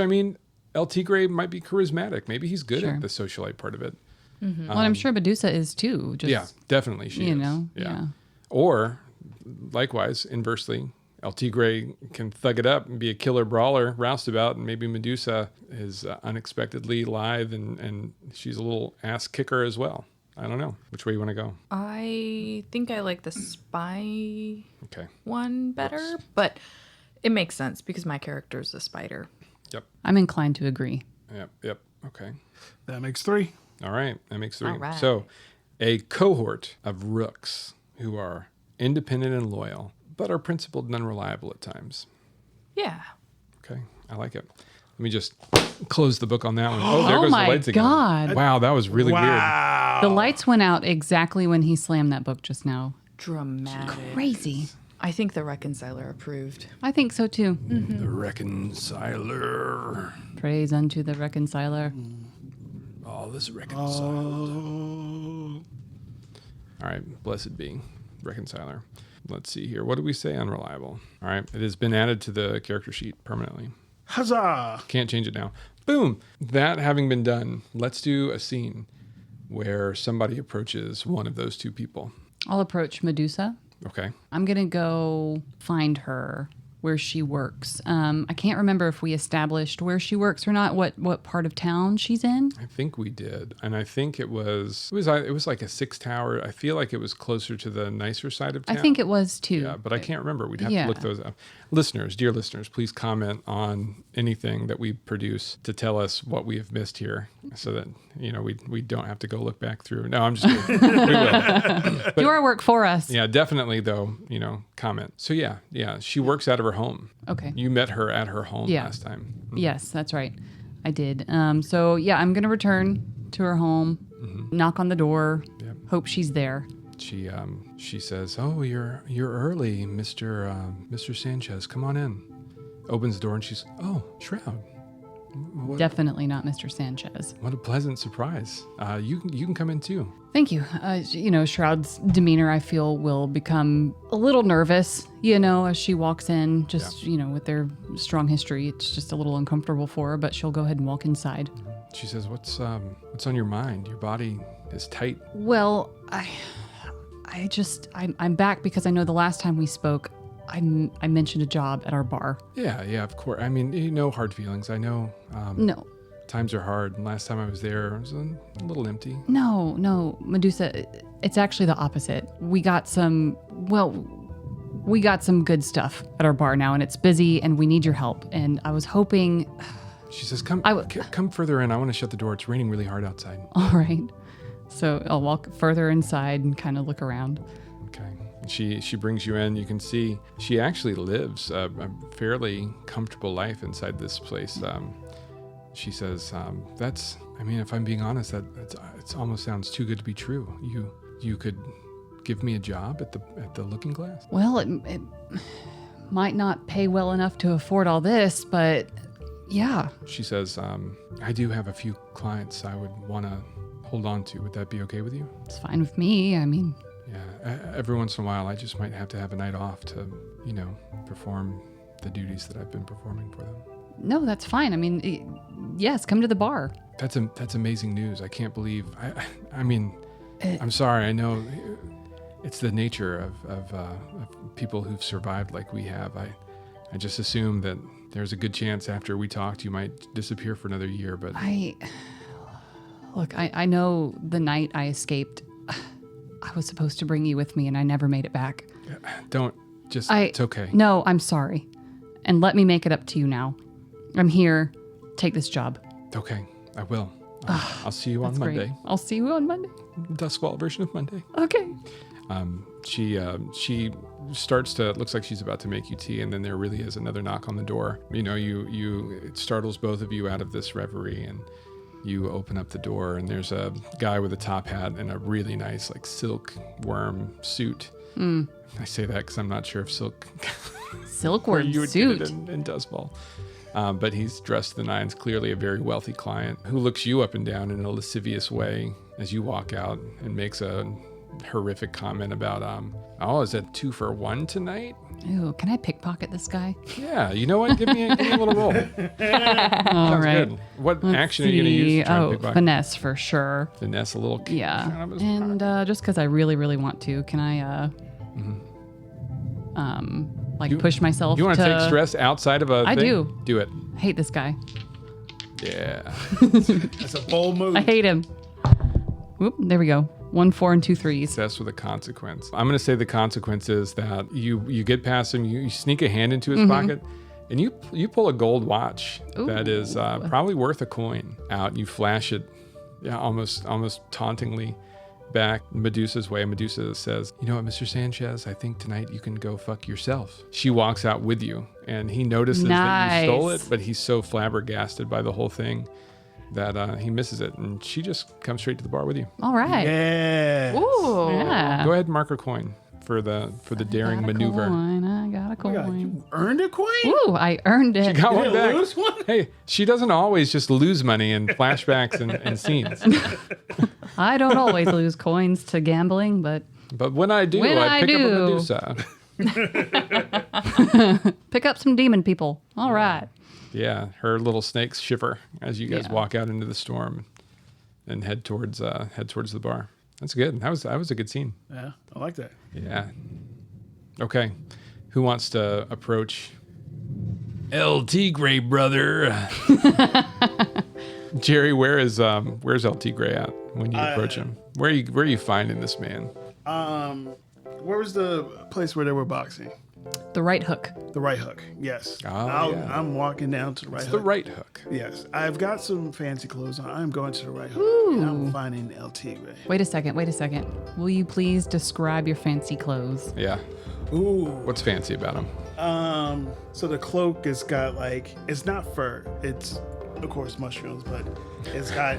El Tigre might be charismatic. Maybe he's good Sure. at the socialite part of it. Well, I'm sure Medusa is too. Just, Yeah, definitely she is. Yeah. Or, likewise, inversely, El Tigre can thug it up and be a killer brawler, roustabout, and maybe Medusa is unexpectedly lithe and she's a little ass kicker as well. I don't know. Which way you want to go? I think I like the spy Okay. one better, but it makes sense because my character is a spider. Yep. I'm inclined to agree. Yep. Okay. That makes 3. All right. That makes 3. All right. So, a cohort of rooks who are independent and loyal, but are principled and unreliable at times. Yeah. Okay. I like it. Let me just close the book on that one. Oh, there Oh goes my the lights again. God. Wow, that was really weird. Wow. The lights went out exactly when he slammed that book just now. Dramatic. Crazy. I think the reconciler approved. I think so too. The reconciler. Praise unto the reconciler. All is reconciled. Oh. All right, blessed be reconciler. Let's see here. What do we say unreliable? All right, it has been added to the character sheet permanently. Huzzah. Can't change it now. Boom. That having been done, let's do a scene where somebody approaches one of those 2 people. I'll approach Medusa. Okay. I'm going to go find her where she works. I can't remember if we established where she works or not, what part of town she's in. I think we did. And I think it was like a 6 tower. I feel like it was closer to the nicer side of town. I think it was too. Yeah, but I can't remember. We'd have Yeah. to look those up. Listeners, dear listeners, please comment on anything that we produce to tell us what we have missed here so that, we don't have to go look back through. No, I'm just kidding. We will. Do our work for us. Yeah, definitely though, comment. So yeah, she works out of her home. Okay. You met her at her home Yeah. last time. Yes, that's right. I did. So yeah, I'm going to return to her home, knock on the door, Yep. hope she's there. She says, "Oh, you're early, Mr. Sanchez. Come on in." Opens the door and she's, "Oh, Shroud. Definitely not Mr. Sanchez. What a pleasant surprise. You can come in too." Thank you. Shroud's demeanor, I feel, will become a little nervous, as she walks in, just, with their strong history. It's just a little uncomfortable for her, but she'll go ahead and walk inside. She says, "What's on your mind? Your body is tight." Well, I'm back because I know the last time we spoke, I mentioned a job at our bar. Yeah, of course. Hard feelings. I know. No. Times are hard. And last time I was there, it was a little empty. No, Medusa, it's actually the opposite. We got some good stuff at our bar now, and it's busy, and we need your help. And I was hoping... She says, come further in. I want to shut the door. It's raining really hard outside. All right. So I'll walk further inside and kind of look around. Okay. She brings you in. You can see she actually lives a fairly comfortable life inside this place. She says, if I'm being honest, it almost sounds too good to be true. You could give me a job at the Looking Glass? Well, it might not pay well enough to afford all this, but yeah. She says, I do have a few clients I would want to hold on to. Would that be okay with you? It's fine with me. I mean... Yeah, every once in a while, I just might have to have a night off to, perform the duties that I've been performing for them. No, that's fine. I mean, yes, come to the bar. That's amazing news. I can't believe... I'm sorry. I know it's the nature of people who've survived like we have. I just assume that there's a good chance after we talked you might disappear for another year, but... Look, I know the night I escaped, I was supposed to bring you with me and I never made it back. It's okay. No, I'm sorry. And let me make it up to you now. I'm here. Take this job. Okay, I will. I'll see you on Monday. Great. I'll see you on Monday. Duskfall version of Monday. Okay. She starts to, it looks like she's about to make you tea, and then there really is another knock on the door. It startles both of you out of this reverie, and you open up the door, and there's a guy with a top hat and a really nice silkworm suit. I say that because I'm not sure if silkworm you would suit get it in Duskfall. But he's dressed to the nines, clearly a very wealthy client who looks you up and down in a lascivious way as you walk out and makes a horrific comment about, is it 2 for 1 tonight? Ooh, can I pickpocket this guy? Yeah, you know what? Give me a little roll. All right. Good. What action are you going to use to try and pickpocket? Finesse for sure. Finesse a little. Yeah. And just because I really, really want to, can I push myself You want to take stress outside of a I thing? do. Do it. I hate this guy. Yeah. That's a bold move. I hate him. Whoop, there we go. 1, 4, and 2 3s. Success with a consequence. I'm going to say the consequence is that you get past him, you sneak a hand into his pocket, and you pull a gold watch that is probably worth a coin out. You flash it, almost tauntingly back Medusa's way. Medusa says, "You know what, Mr. Sanchez? I think tonight you can go fuck yourself." She walks out with you, and he notices that you stole it, but he's so flabbergasted by the whole thing that he misses it, and she just comes straight to the bar with you. All right. Yeah. Ooh. Yeah. Go ahead and mark a coin for the daring maneuver. I got a coin. Oh, you earned a coin? Ooh, I earned it. She got You one didn't back. lose one? Hey, she doesn't always just lose money in flashbacks and scenes. I don't always lose coins to gambling, but When I do, I pick up a Medusa. pick up some demon people. All right. Yeah, her little snakes shiver as you guys walk out into the storm and head towards the bar. That's good. That was a good scene. Yeah, I like that. Yeah. Okay. Who wants to approach El Tigre, brother? Jerry, where's El Tigre at when you approach him? Where are you finding this man? Where was the place where they were boxing? The right hook. The right hook. Yes. Oh, I'm walking down to the right It's hook. the right hook. Yes. I've got some fancy clothes on. I'm going to the right hook. Ooh. And I'm finding El Tigre. Wait a second. Will you please describe your fancy clothes? Yeah. Ooh. What's fancy about him? So the cloak has got it's not fur. It's of course mushrooms, but it's got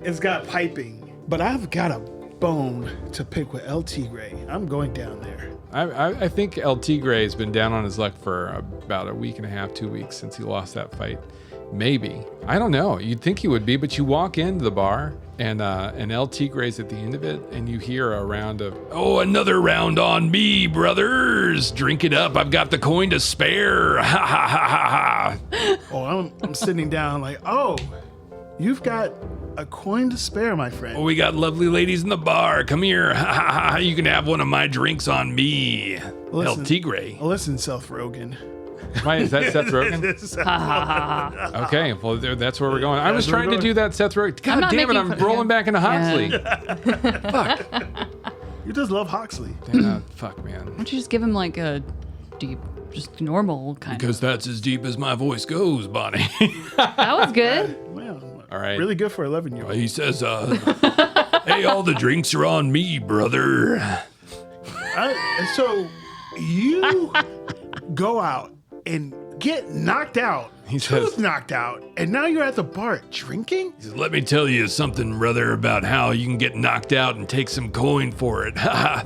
it's got piping. But I've got a bone to pick with El Tigre. I'm going down there. I think El Tigre has been down on his luck for about a week and a half, 2 weeks since he lost that fight. Maybe. I don't know. You'd think he would be, but you walk into the bar and El Tigre's at the end of it, and you hear a round of, "Oh, another round on me, brothers. Drink it up. I've got the coin to spare." Ha ha ha ha ha. Oh, I'm sitting down you've got a coin to spare, my friend. Oh, we got lovely ladies in the bar. Come here. Ha ha ha. You can have one of my drinks on me. Listen. El Tigre. Listen, Seth Rogen. Is that Seth Rogen? Okay, well, that's where we're going. I was trying to do that Seth Rogen. God damn it, I'm rolling back into Huxley. Fuck. You just love Huxley. Fuck, man. Why don't you just give him like a deep, just normal kind Because that's as deep as my voice goes, Bonnie. That was good. Well, All right. really good for 11-year-old. He says, hey, all the drinks are on me, brother. So you go out and get knocked out. He says, knocked out, and now you're at the bar drinking? He says, let me tell you something, brother, about how you can get knocked out and take some coin for it.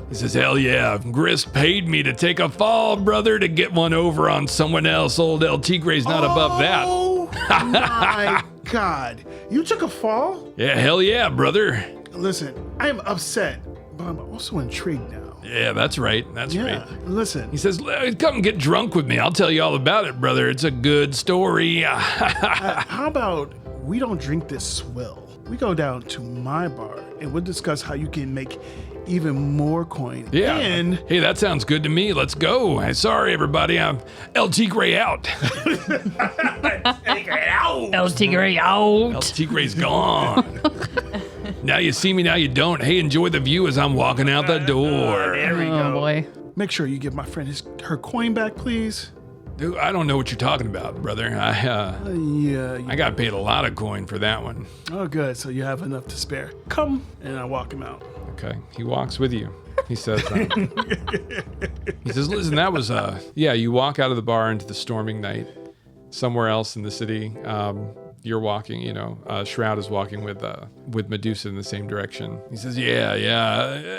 He says, hell yeah, Grist paid me to take a fall, brother, to get one over on someone else. Old El Tigre's not above that. Oh my God. You took a fall? Yeah, hell yeah, brother. Listen, I am upset, but I'm also intrigued now. Yeah, that's right. That's right. Listen. He says, come get drunk with me. I'll tell you all about it, brother. It's a good story. How about we don't drink this swill? We go down to my bar and we'll discuss how you can make even more coin. Yeah. And hey, that sounds good to me. Let's go. Hey, sorry, everybody. I'm El Tigre out. El Tigre out. El Tigre's gone. Now you see me, now you don't. Hey, enjoy the view as I'm walking out the door. there we Oh go. boy. Make sure you give my friend her coin back, please. Dude, I don't know what you're talking about, brother. I got paid a lot of coin for that one. Oh, good. So you have enough to spare. Come. And I walk him out. Okay. He walks with you. He says, listen, that was, you walk out of the bar into the storming night somewhere else in the city. You're walking, Shroud is walking with Medusa in the same direction. He says, yeah,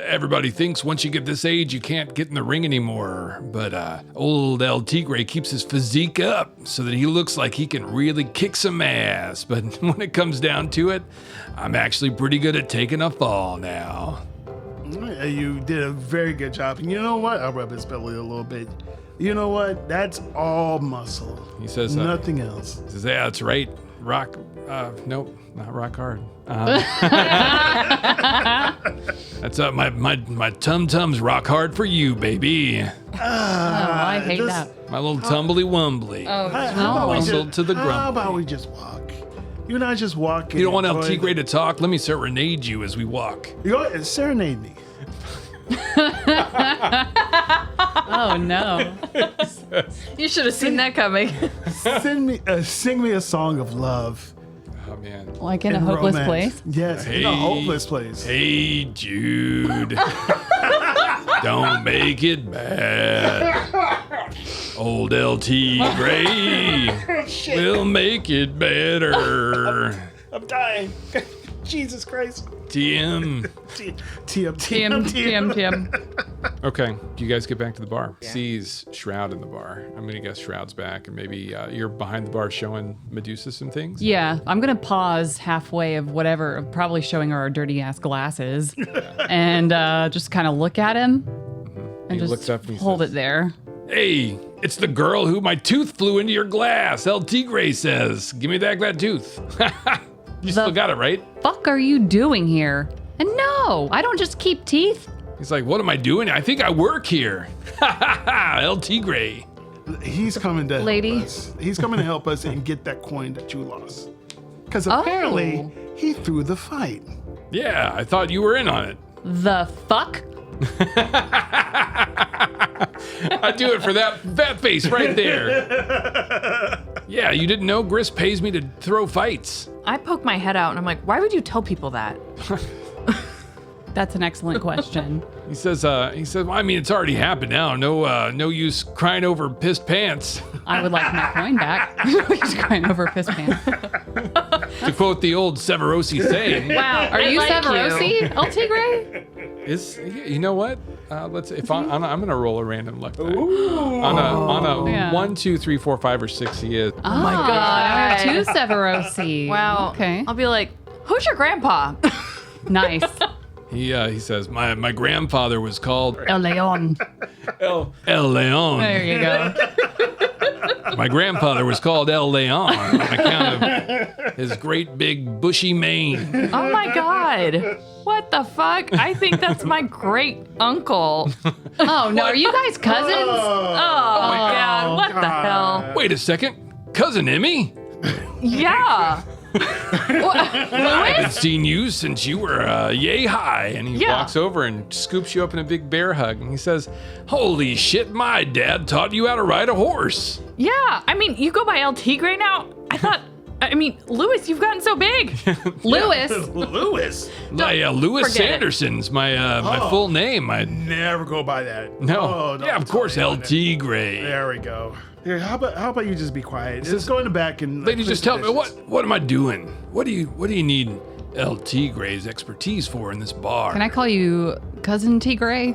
everybody thinks once you get this age, you can't get in the ring anymore. But old El Tigre keeps his physique up so that he looks like he can really kick some ass. But when it comes down to it, I'm actually pretty good at taking a fall now. You did a very good job. And you know what? I'll rub his belly a little bit. You know what? That's all muscle. He says, nothing else. He says, yeah, that's right. Rock, nope, not rock hard. That's my tum-tums rock hard for you, baby. I hate that. My little tumbly wumbly. Oh, Muscle to the grumpy. How about we just walk? You and I just walk. You don't want El Tigre to talk? Let me serenade you as we walk. You go ahead and serenade me. Oh no. You should have seen that coming. Sing me a song of love. Oh, man. Like in a and hopeless romance. place? Yes, in a hopeless place. Hey, Jude. Don't make it bad. Old El Tigre will make it better. I'm dying. Jesus Christ. TM. TM. Okay, you guys get back to the bar. Sees Shroud in the bar. I'm gonna guess Shroud's back, and maybe you're behind the bar showing Medusa some things. Yeah, I'm gonna pause halfway of whatever, probably showing her our dirty ass glasses, and just kind of look at him, and He just looks up and he hold says, it there. Hey, it's the girl who my tooth flew into your glass. El Tigre says, give me back that tooth. You still got it, right? Fuck are you doing here? And no, I don't just keep teeth. He's like, what am I doing? I think I work here. El Tigre. He's coming to Lady. help us. He's coming to help us and get that coin that you lost. Because apparently he threw the fight. Yeah, I thought you were in on it. The fuck? I do it for that face right there. Yeah, you didn't know Grist pays me to throw fights. I poke my head out and I'm like, why would you tell people that? That's an excellent question. He says, well, I mean, it's already happened now. No use crying over pissed pants. I would like my coin back. Just crying over piss pants. To quote the old Severosi saying. Wow, Are you like Severosi, El Tigre? You know what? Let's if I'm gonna roll a random luck die. On a Yeah. 1, 2, 3, 4, 5, or 6, he is. Oh my God. Two Severosi. Wow. Okay. I'll be like, who's your grandpa? Nice. He says my grandfather was called El Leon. El Leon. There you go. My grandfather was called El Leon on account of his great big bushy mane. Oh my God. What the fuck? I think that's my great uncle. Oh, no. Are you guys cousins? Oh my God. What the hell? Wait a second. Cousin Emmy? Yeah. I haven't seen you since you were yay high. And he Yeah. walks over and scoops you up in a big bear hug. And he says, holy shit, my dad taught you how to ride a horse. Yeah. I mean, you go by El Tigre now. Lewis, you've gotten so big. Lewis. Lewis. Lewis forget it. Sanderson's my full name. Never go by that. No. Oh, don't Yeah, of tell course, me El that. Tigre. There we go. Here, how about you just be quiet? Just go in the back and Lady, clean just some tell me, dishes. what am I doing? What do you need El Tigre's expertise for in this bar? Can I call you Cousin Tigre?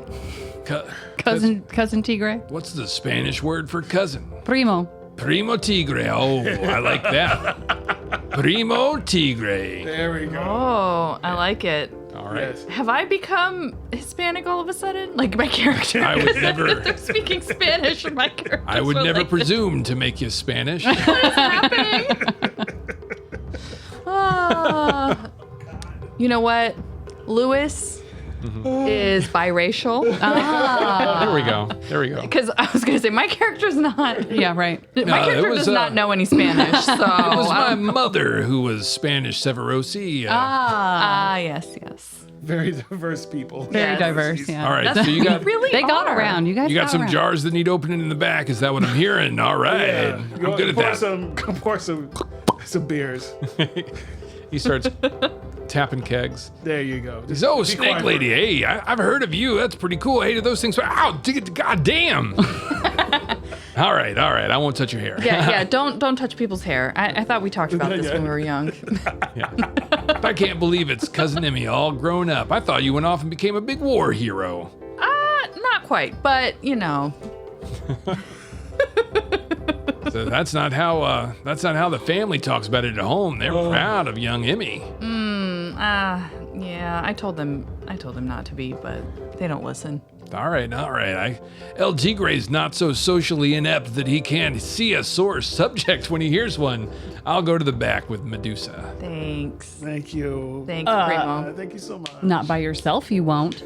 Cousin Tigre? What's the Spanish word for cousin? Primo. Primo Tigre. Oh, I like that. Primo Tigre. There we go. Oh, I like it. All right. Yes. Have I become Hispanic all of a sudden? Like my character? I would never. They're speaking Spanish and my character. I would never presume to make you Spanish. You know what? Lewis is biracial. There we go. There we go. Because I was going to say, my character's not. Yeah, right. My character it was, does not know any Spanish. So. It was my mother who was Spanish Severosi. Yes. Very diverse people. Very Yes. diverse, yeah. All right, so you got Really They got are. around. You guys you got some around. jars that need opening in the back. Is that what I'm hearing? All right, Yeah. I'm good at that. Pour some beers. He starts tapping kegs. There you go. He's, oh, be Snake quiet Lady. Hey, I've heard of you. That's pretty cool. Hey, do those things? Ow, God damn. All right. I won't touch your hair. Yeah. Don't touch people's hair. I thought we talked about this when we were young. Yeah. I can't believe it's Cousin Emmy all grown up. I thought you went off and became a big war hero. Not quite, but you know. So that's not how the family talks about it at home. They're proud of young Emmy. Yeah. I told them not to be, but they don't listen. All right. El Tigre's not so socially inept that he can't see a sore subject when he hears one. I'll go to the back with Medusa. Thanks. Thank you. Thanks, Primo. Thank you so much. Not by yourself, you won't.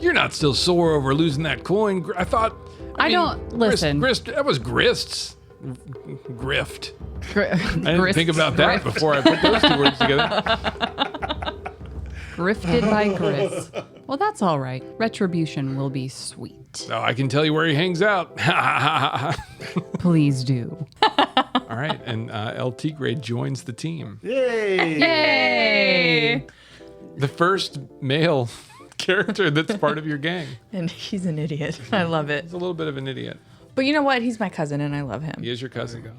You're not still sore over losing that coin. I thought. I don't- listen. That was grist's. Grift. I didn't Grist- think about that before I put those two words together. Grifted by Gris. Well, that's all right. Retribution will be sweet. Oh, I can tell you where he hangs out. Please do. All right, and El Tigre joins the team. Yay! Hey. The first male character that's part of your gang. And he's an idiot. I love it. He's a little bit of an idiot. But you know what? He's my cousin and I love him. He is your cousin.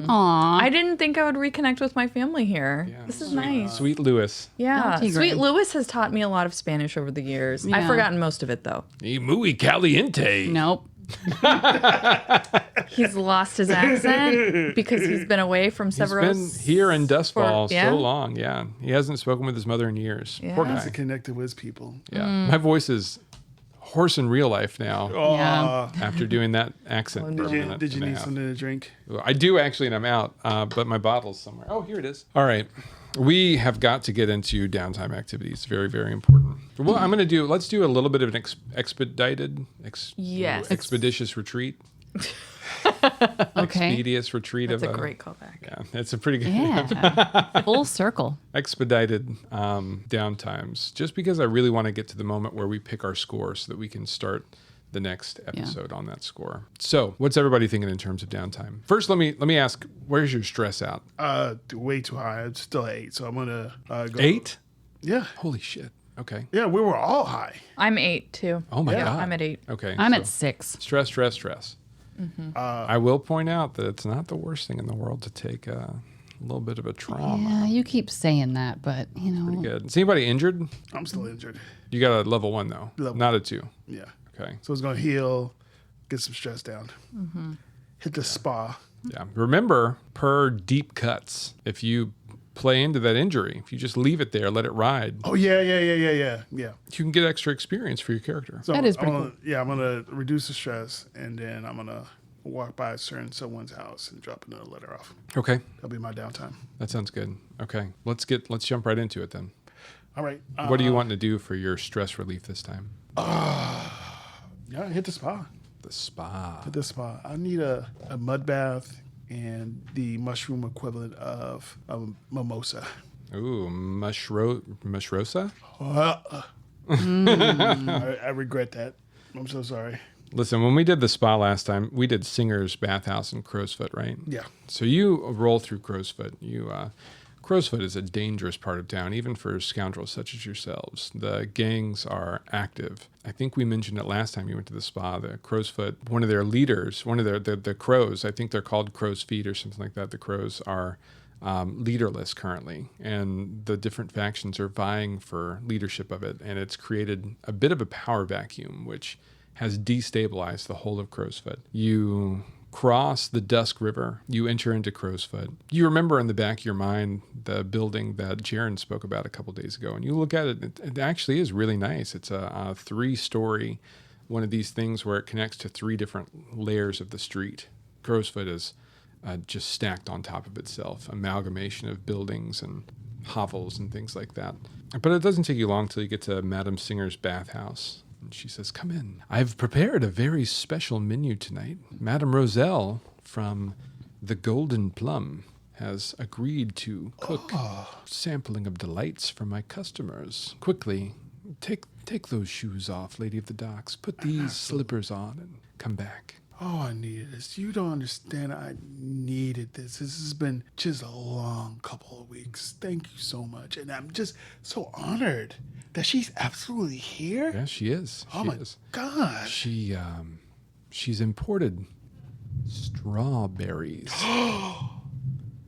Aw. I didn't think I would reconnect with my family here. Yeah. This is nice. Sweet Lewis. Yeah. Tigre. Sweet Lewis has taught me a lot of Spanish over the years. I've Yeah. forgotten most of it though. Y muy caliente. Nope. He's lost his accent because he's been away from He's several. been here in Dustfall yeah? so long. Yeah. He hasn't spoken with his mother in years. Yeah. Poor He's guy. connected with his people. Yeah. My voice is hoarse in real life now Yeah. after doing that accent. for a Did you, minute did you and a need half. something to drink? I do actually, and I'm out, but my bottle's somewhere. Oh, here it is. All right. We have got to get into downtime activities. Very, very important. Well, let's do a little bit of an Yes. expeditious retreat. Okay. Expeditious retreat That's of a great callback. Yeah, it's a pretty good Yeah. Full circle. expedited downtimes. Just because I really want to get to the moment where we pick our score so that we can start the next episode on that score. So, what's everybody thinking in terms of downtime? First, let me ask, where's your stress out? Way too high. I'm still at 8, so I'm gonna go 8? Yeah, Holy shit. Okay. yeah. We were all high. I'm 8 too. Oh my Yeah. god. I'm at 8. Okay. I'm so at 6. stress. I will point out that it's not the worst thing in the world to take a little bit of a trauma. Yeah, you keep saying that, but you know. Good. Is anybody injured? I'm still injured. You got a level 1 though, Level not a 2. Yeah. Okay. So it's gonna heal, get some stress down, hit the spa. Yeah. Remember, per deep cuts, if you play into that injury, if you just leave it there, let it ride, Oh yeah. you can get extra experience for your character. So That is I'm pretty gonna, Yeah, I'm gonna reduce the stress, and then I'm gonna walk by someone's house and drop another letter off. Okay. That'll be my downtime. That sounds good. Okay. Let's jump right into it then. All right. What do you want to do for your stress relief this time? Yeah, hit the spa. The spa. Hit the spa. I need a mud bath and the mushroom equivalent of a mimosa. Ooh, mushrosa? I regret that. I'm so sorry. Listen, when we did the spa last time, we did Singer's Bathhouse in Crowsfoot, right? Yeah. So you roll through Crowsfoot. Crowsfoot is a dangerous part of town, even for scoundrels such as yourselves. The gangs are active. I think we mentioned it last time you went to the spa. The Crowsfoot, one of their leaders, the crows, I think they're called Crow's Feet or something like that. The crows are leaderless currently, and the different factions are vying for leadership of it. And it's created a bit of a power vacuum, which has destabilized the whole of Crowsfoot. You cross the Dusk River, you enter into Crowsfoot. You remember in the back of your mind the building that Jaren spoke about a couple days ago, and you look at it, it actually is really nice. It's a 3-story, one of these things where it connects to 3 different layers of the street. Crowsfoot is just stacked on top of itself, amalgamation of buildings and hovels and things like that. But it doesn't take you long till you get to Madame Singer's bathhouse. And she says, "Come in. I've prepared a very special menu tonight. Madame Roselle from the Golden Plum has agreed to cook sampling of delights for my customers. Quickly, take those shoes off, Lady of the Docks. Put these slippers on and come back." Oh, I needed this. You don't understand. I needed this. This has been just a long couple of weeks. Thank you so much. And I'm just so honored that she's absolutely here. Yeah, she is. Oh, She my is. God. She's imported strawberries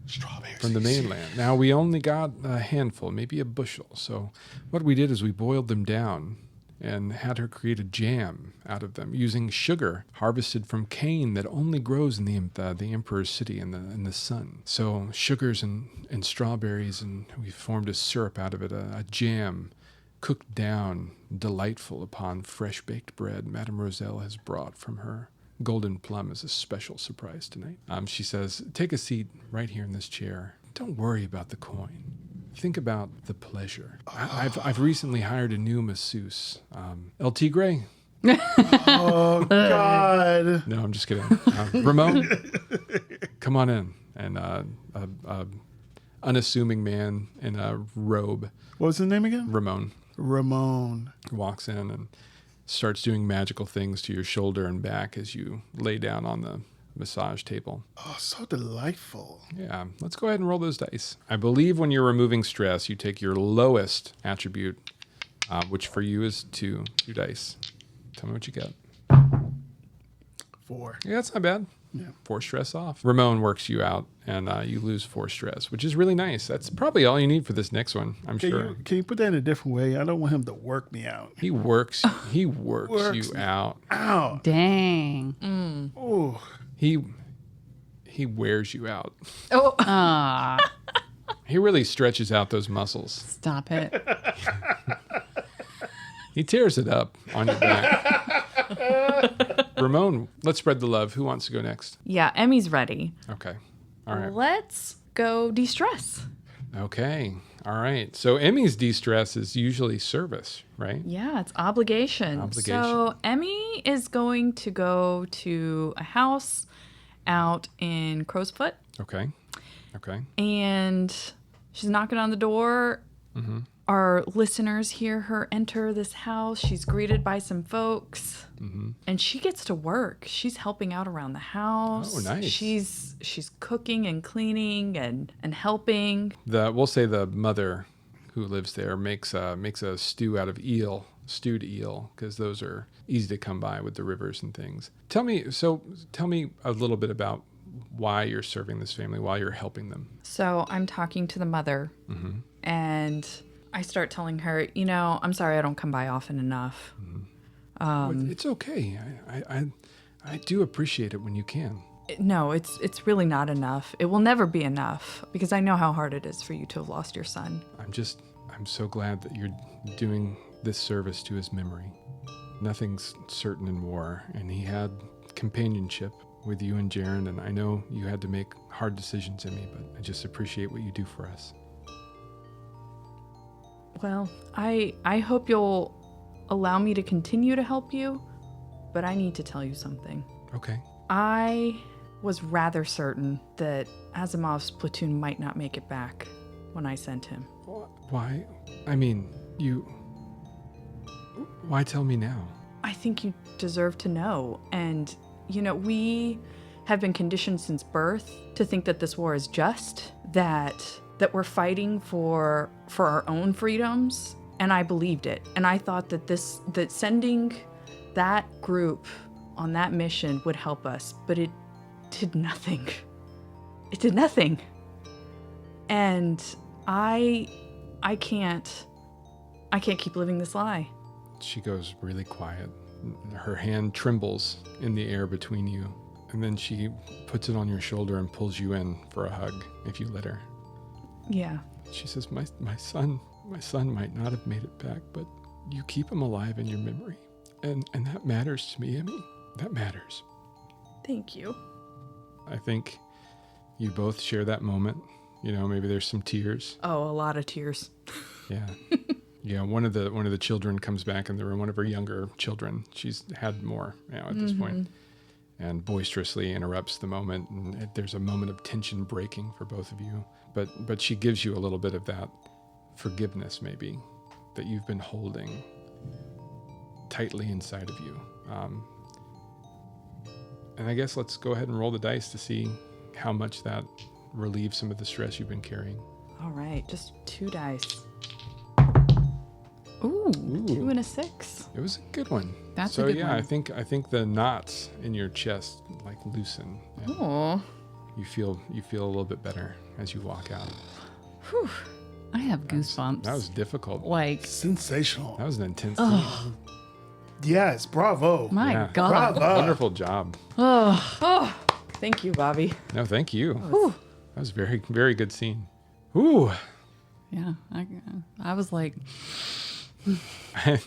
Strawberries. from the mainland. Now, we only got a handful, maybe a bushel. So what we did is we boiled them down and had her create a jam out of them using sugar harvested from cane that only grows in the Emperor's city in the sun. So sugars and strawberries, and we formed a syrup out of it, a jam cooked down, delightful upon fresh-baked bread Madame Roselle has brought from her Golden Plum as a special surprise tonight. She says, "Take a seat right here in this chair. Don't worry about the coin. Think about the pleasure. I've recently hired a new masseuse, El Tigre." Oh, God. No, I'm just kidding. Ramon, come on in. And unassuming man in a robe, What was his name again? Ramon, walks in and starts doing magical things to your shoulder and back as you lay down on the massage table. Oh, so delightful. Yeah, let's go ahead and roll those dice. I believe when you're removing stress, you take your lowest attribute, which for you is two dice. Tell me what you got. 4. Yeah, that's not bad. Yeah. 4 stress off. Ramon works you out, and you lose 4 stress, which is really nice. That's probably all you need for this next one, I'm sure. Can you put that in a different way? I don't want him to work me out. He works you out. Ow. Dang. Oh. He wears you out. Oh, Ah, He really stretches out those muscles. stop it. He tears it up on your back. Ramon, let's spread the love. Who wants to go next? yeah, Emmy's ready. Okay. All right. Let's go de-stress. Okay. All right. So Emmy's de-stress is usually service, right? Yeah, it's obligation. So Emmy is going to go to a house out in Crowsfoot, Okay. and she's knocking on the door. Mm-hmm. Our listeners hear her enter this house. She's greeted by some folks, and she gets to work. She's helping out around the house. Oh, nice. She's cooking and cleaning and helping. We'll say the mother who lives there makes a stew out of stewed eel, because those are easy to come by with the rivers and things. Tell me a little bit about why you're serving this family, why you're helping them. So I'm talking to the mother, and I start telling her, I'm sorry I don't come by often enough. It's okay. I do appreciate it when you can. No, it's really not enough. It will never be enough, because I know how hard it is for you to have lost your son. I'm so glad that you're doing this service to his memory. Nothing's certain in war, and he had companionship with you and Jaren, and I know you had to make hard decisions, Emmy, but I just appreciate what you do for us. Well, I hope you'll allow me to continue to help you, but I need to tell you something. Okay. I was rather certain that Asimov's platoon might not make it back when I sent him. Why? I mean, why tell me now? I think you deserve to know. And, we have been conditioned since birth to think that this war is just, that we're fighting for our own freedoms. And I believed it. And I thought that sending that group on that mission would help us, but it did nothing. It did nothing. And I can't keep living this lie. She goes really quiet. Her hand trembles in the air between you, and then she puts it on your shoulder and pulls you in for a hug if you let her. Yeah. She says, my son might not have made it back, but you keep him alive in your memory. And that matters to me, Emmy. That matters. Thank you. I think you both share that moment. Maybe there's some tears. Oh, a lot of tears. Yeah. Yeah, one of the children comes back in the room, one of her younger children. She's had more at this point, and boisterously interrupts the moment. And there's a moment of tension breaking for both of you. But she gives you a little bit of that forgiveness, maybe, that you've been holding tightly inside of you. And I guess let's go ahead and roll the dice to see how much that relieves some of the stress you've been carrying. All right, just 2 dice. Ooh, 2 and a 6. It was a good one. That's a good one. I think the knots in your chest loosen. Oh. You feel a little bit better as you walk out. Whew. I have goosebumps. That was difficult. Sensational. That was an intense scene. Yes, bravo. My God. Bravo. Wonderful job. Oh, thank you, Bobby. No, thank you. Whew. That was a very, very good scene. Ooh. Yeah, I was like,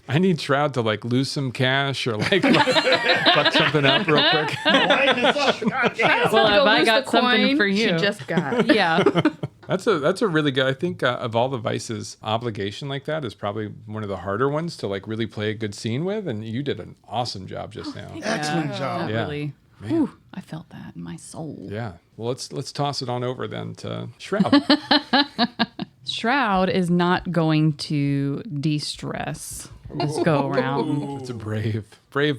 I need Shroud to lose some cash or fuck something up real quick. well, have I got something for you? She just got. Yeah. That's a really good. I think of all the vices, obligation like that is probably one of the harder ones to really play a good scene with, and you did an awesome job just now. Excellent job. That Yeah. really. Man. Whew, I felt that in my soul. Yeah. Well, let's toss it on over then to Shroud. Shroud is not going to de-stress this go around. It's a brave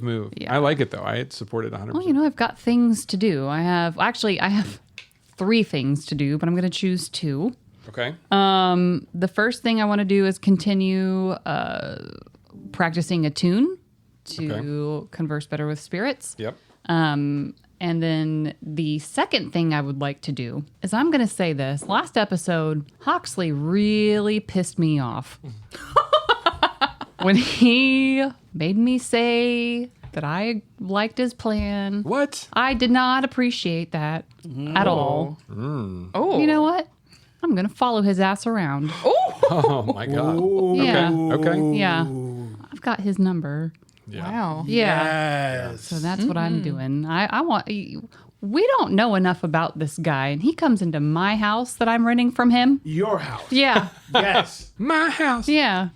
move. Yeah. I like it though. I support it 100%. Well, I've got things to do. I have 3 things to do, but I'm going to choose 2. Okay. The first thing I want to do is continue practicing a tune to converse better with spirits. Yep. And then the second thing I would like to do is I'm going to say this. Last episode, Hoxley really pissed me off when he made me say that I liked his plan. What? I did not appreciate that at all. Oh. You know what? I'm going to follow his ass around. Oh my God. Yeah. Okay. Yeah. I've got his number. Yeah. Wow. Yeah. Yes. So that's what I'm doing. I want. We don't know enough about this guy, and he comes into my house that I'm renting from him. Your house. Yeah. Yes. My house. Yeah.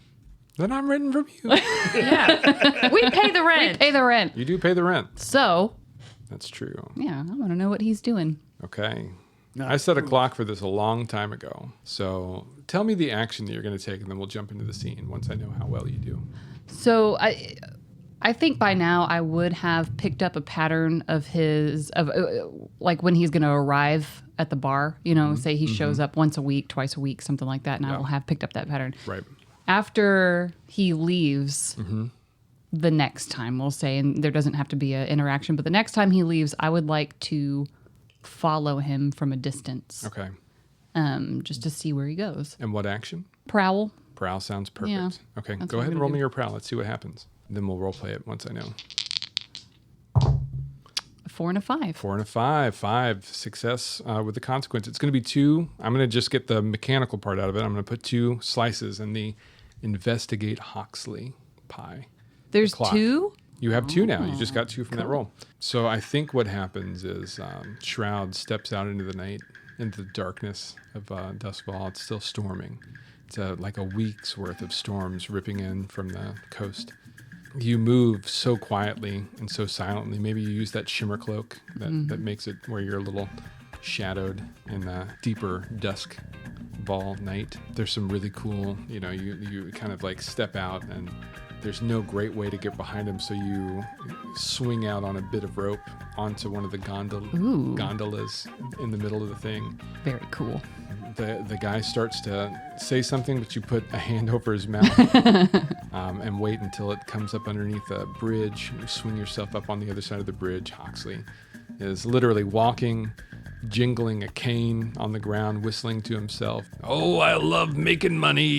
That I'm renting from you. Yeah. We pay the rent. Pay the rent. You do pay the rent. So, That's true. yeah, I want to know what he's doing. Okay. I set a clock for this a long time ago. So tell me the action that you're going to take, and then we'll jump into the scene once I know how well you do. So I think by now I would have picked up a pattern of his like when he's going to arrive at the bar. Say he shows up once a week, twice a week, something like that, and I will have picked up that pattern. Right. After he leaves, the next time we'll say, and there doesn't have to be an interaction, but the next time he leaves, I would like to follow him from a distance. Okay. Just to see where he goes. And what action? Prowl. Prowl sounds perfect. Yeah, Okay, that's go what ahead I'm and gonna roll do. me your prowl. Let's see what happens. Then we'll role play it once I know. A 4 and a 5. 4 and a 5. 5. Success with the consequence. It's going to be 2. I'm going to just get the mechanical part out of it. I'm going to put 2 slices in the investigate Hoxley pie. There's clock. 2? You have 2 now. You just got 2 from that roll. So I think what happens is Shroud steps out into the night, into the darkness of Duskfall. It's still storming. It's like a week's worth of storms ripping in from the coast. You move so quietly and so silently. Maybe you use that shimmer cloak that makes it where you're a little shadowed in the deeper dusk ball night. There's some really cool, you kind of like step out and there's no great way to get behind him, so you swing out on a bit of rope onto one of the gondolas in the middle of the thing. Very cool. The guy starts to say something, but you put a hand over his mouth and wait until it comes up underneath a bridge. You swing yourself up on the other side of the bridge. Hoxley is literally walking, jingling a cane on the ground, whistling to himself. Oh, I love making money.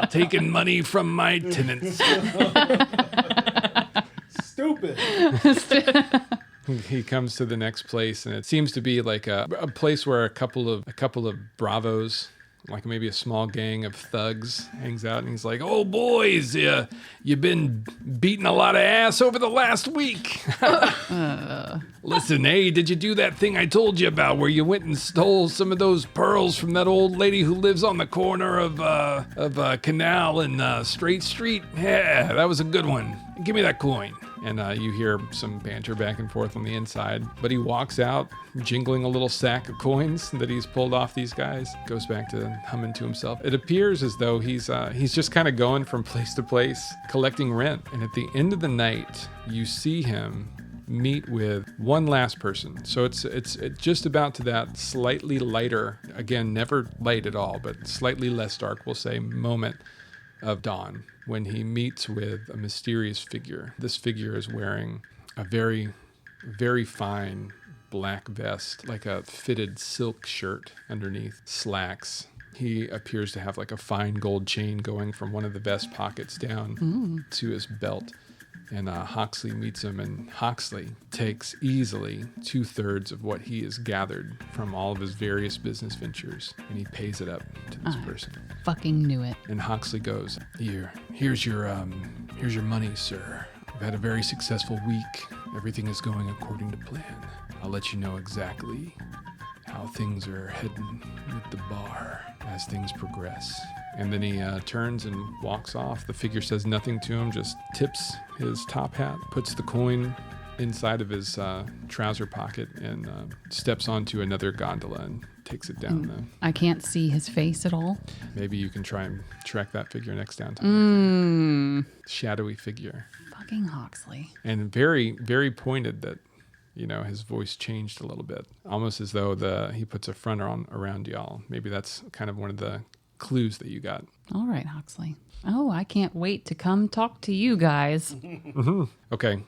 Taking money from my tenants. Stupid. He comes to the next place, and it seems to be like a place where a couple of bravos, like maybe a small gang of thugs, hangs out. And he's like, "Oh, boys, you've been beating a lot of ass over the last week. Listen, hey, did you do that thing I told you about where you went and stole some of those pearls from that old lady who lives on the corner of Canal and Straight Street? Yeah, that was a good one. Give me that coin." And you hear some banter back and forth on the inside. But he walks out, jingling a little sack of coins that he's pulled off these guys. Goes back to humming to himself. It appears as though he's just kind of going from place to place, collecting rent. And at the end of the night, you see him meet with one last person. So it's just about to that slightly lighter, again, never light at all, but slightly less dark, we'll say, moment of dawn, when he meets with a mysterious figure. This figure is wearing a very, very fine black vest, like a fitted silk shirt underneath, slacks. He appears to have like a fine gold chain going from one of the vest pockets down to his belt. And Hoxley meets him, and Hoxley takes easily 2/3 of what he has gathered from all of his various business ventures, and he pays it up to this person. Fucking knew it. And Hoxley goes, here's your money, sir. I've had a very successful week. Everything is going according to plan. I'll let you know exactly how things are heading with the bar as things progress. And then he turns and walks off. The figure says nothing to him, just tips his top hat, puts the coin inside of his trouser pocket, and steps onto another gondola and takes it down. I can't see his face at all. Maybe you can try and track that figure next downtime. Shadowy figure. Fucking Hoxley. And very, very pointed that, his voice changed a little bit. Almost as though he puts a front on around y'all. Maybe that's kind of one of the clues that you got. All right, Hoxley. Oh, I can't wait to come talk to you guys. Okay.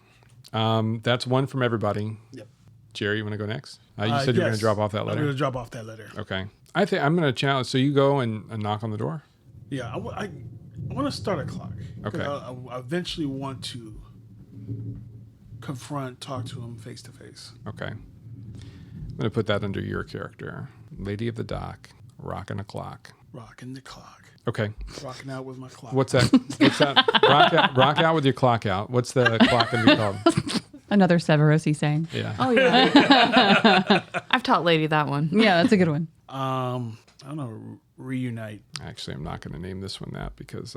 That's one from everybody. Yep. Jerry, you want to go next? You said you were going to drop off that letter? I'm going to drop off that letter. Okay. I think I'm going to challenge. So you go and knock on the door? Yeah, I want to start a clock. Okay. I eventually want to talk to him face to face. Okay. I'm going to put that under your character. Lady of the Dock, rocking a clock. Rocking the clock. Okay. Rocking out with my clock. What's that? Rock out with your clock out. What's the clock going to be called? Another Severus saying. Yeah. Oh, yeah. I've taught Lady that one. Yeah, that's a good one. I don't know. Reunite. Actually, I'm not going to name this one that because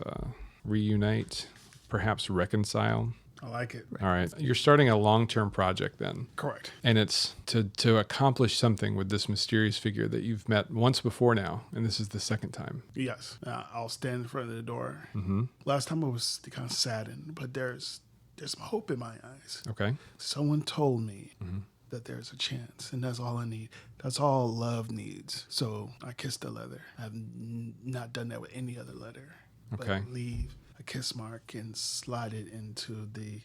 reunite, perhaps reconcile. I like it. All right. You're starting a long-term project then. Correct. And it's to accomplish something with this mysterious figure that you've met once before now, and this is the second time. Yes. I'll stand in front of the door. Mm-hmm. Last time I was kind of saddened, but there's some hope in my eyes. Okay. Someone told me that there's a chance, and that's all I need. That's all love needs. So I kissed the leather. I've not done that with any other letter. Okay. But leave a kiss mark and slide it into the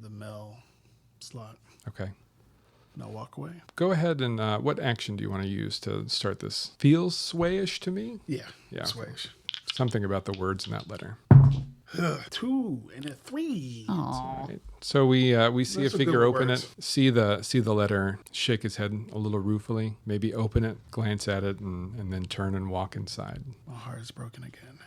mail slot. Okay. And I'll walk away. Go ahead and what action do you want to use to start this? Feels swayish to me? Yeah. Yeah. Swayish. Something about the words in that letter. 2 and a 3. Aww. Right. So we see That's a a figure good open words. it, see the letter, shake his head a little ruefully, maybe open it, glance at it, and then turn and walk inside. My heart is broken again.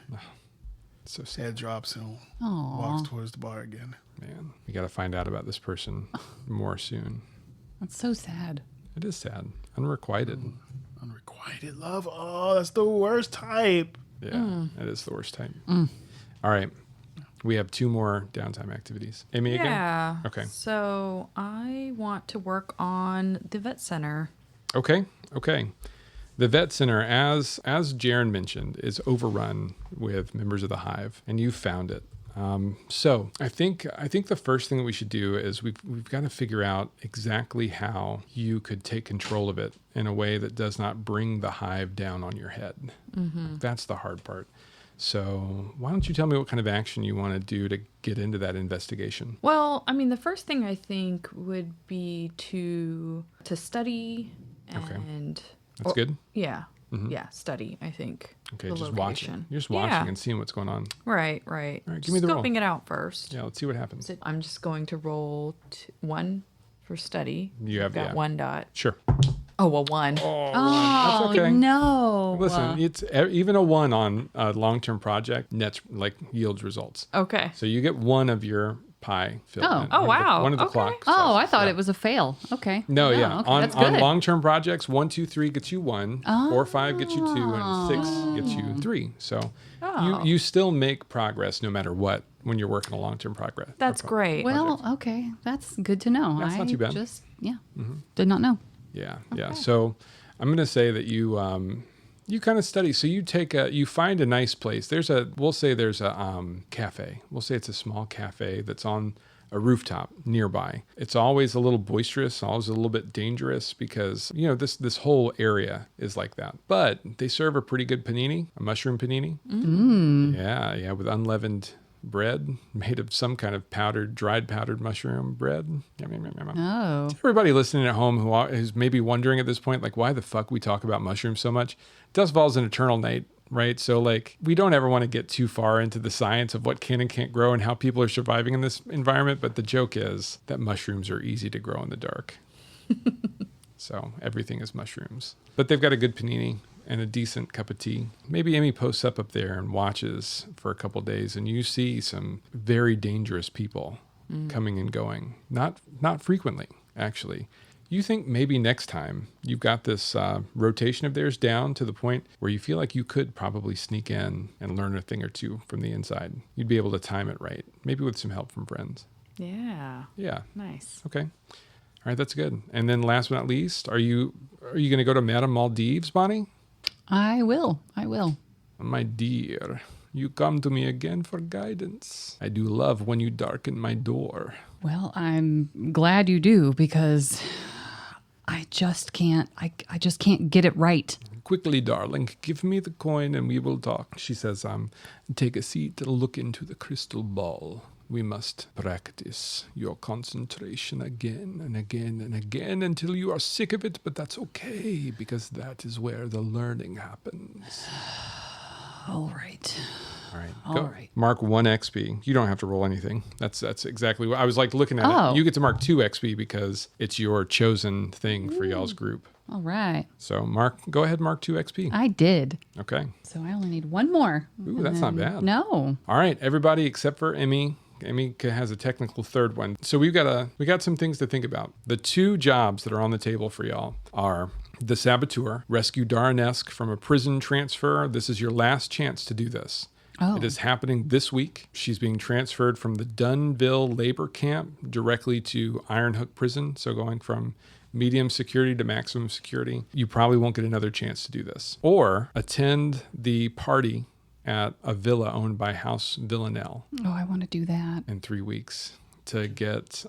So sad. Head drops and Aww. walks towards the bar again. Man, we got to find out about this person more soon. That's so sad. It is sad. Unrequited. Unrequited. Unrequited love. Oh, that's the worst type. Yeah, that is the worst type. All right. We have 2 more downtime activities. Amy again? Yeah. Okay. So I want to work on the vet center. Okay. The vet center, as Jaren mentioned, is overrun with members of the hive, and you found it. So I think the first thing that we should do is we've got to figure out exactly how you could take control of it in a way that does not bring the hive down on your head. That's the hard part. So why don't you tell me what kind of action you want to do to get into that investigation? Well, I mean, the first thing I think would be to study and... That's good? Yeah. Yeah, study, I think. Okay, the just location. watching. You're just watching and seeing what's going on. Right. All right, give me the roll. Scoping it out first. Yeah, let's see what happens. I'm just going to roll 1 for study. You I've got 1 dot. Sure. Oh, well, 1. Oh, that's okay. no. Listen, it's even a 1 on a long-term project yields results. Okay. So you get 1 of your pie filled in. Oh, wow. One of the Okay. clock. Oh, I thought it was a fail. Okay. No, Oh, yeah. okay. On That's good. long-term projects, 1, 2, 3 gets you 1, 4, 5 gets you 2, and 6 gets you 3. So you still make progress no matter what when you're working a long-term progress. That's great. Well, okay. That's good to know. That's not too bad. Just, did not know. Yeah. So I'm going to say that you kind of study. So you find a nice place. We'll say there's a cafe. We'll say it's a small cafe that's on a rooftop nearby. It's always a little boisterous, always a little bit dangerous because, this whole area is like that. But they serve a pretty good panini, a mushroom panini. Yeah, with unleavened bread made of some kind of dried powdered mushroom bread. Yum, yum, yum, yum, yum. Oh. To everybody listening at home who's maybe wondering at this point, why the fuck we talk about mushrooms so much? Dustfall is an eternal night, right? So we don't ever want to get too far into the science of what can and can't grow and how people are surviving in this environment. But the joke is that mushrooms are easy to grow in the dark. So everything is mushrooms. But they've got a good panini and a decent cup of tea. Maybe Amy posts up there and watches for a couple days, and you see some very dangerous people coming and going. Not frequently, actually. You think maybe next time you've got this rotation of theirs down to the point where you feel like you could probably sneak in and learn a thing or two from the inside. You'd be able to time it right, maybe with some help from friends. Yeah. Yeah. Nice. Okay. All right, that's good. And then last but not least, are you going to go to Madame Maldives, Bonnie? I will. My dear, you come to me again for guidance. I do love when you darken my door. Well, I'm glad you do because I just can't get it right. Quickly, darling, give me the coin and we will talk. She says, take a seat and look into the crystal ball. We must practice your concentration again and again and again until you are sick of it, but that's okay because that is where the learning happens. All right. All right. All right. Mark 1 XP. You don't have to roll anything. That's exactly what I was looking at. Oh. It. You get to mark 2 XP because it's your chosen thing for y'all's group. All right. So go ahead, mark 2 XP. I did. Okay. So I only need 1 more. Ooh, that's not bad. No. All right, everybody except for Emmy. Emmy has a technical 3rd one. So we got some things to think about. The 2 jobs that are on the table for y'all are the Saboteur, rescue Daranesk from a prison transfer. This is your last chance to do this. Oh. It is happening this week. She's being transferred from the Dunville labor camp directly to Ironhook prison. So going from medium security to maximum security. You probably won't get another chance to do this. Or attend the party at a villa owned by House Villanelle. Oh, I want to do that. In 3 weeks to get,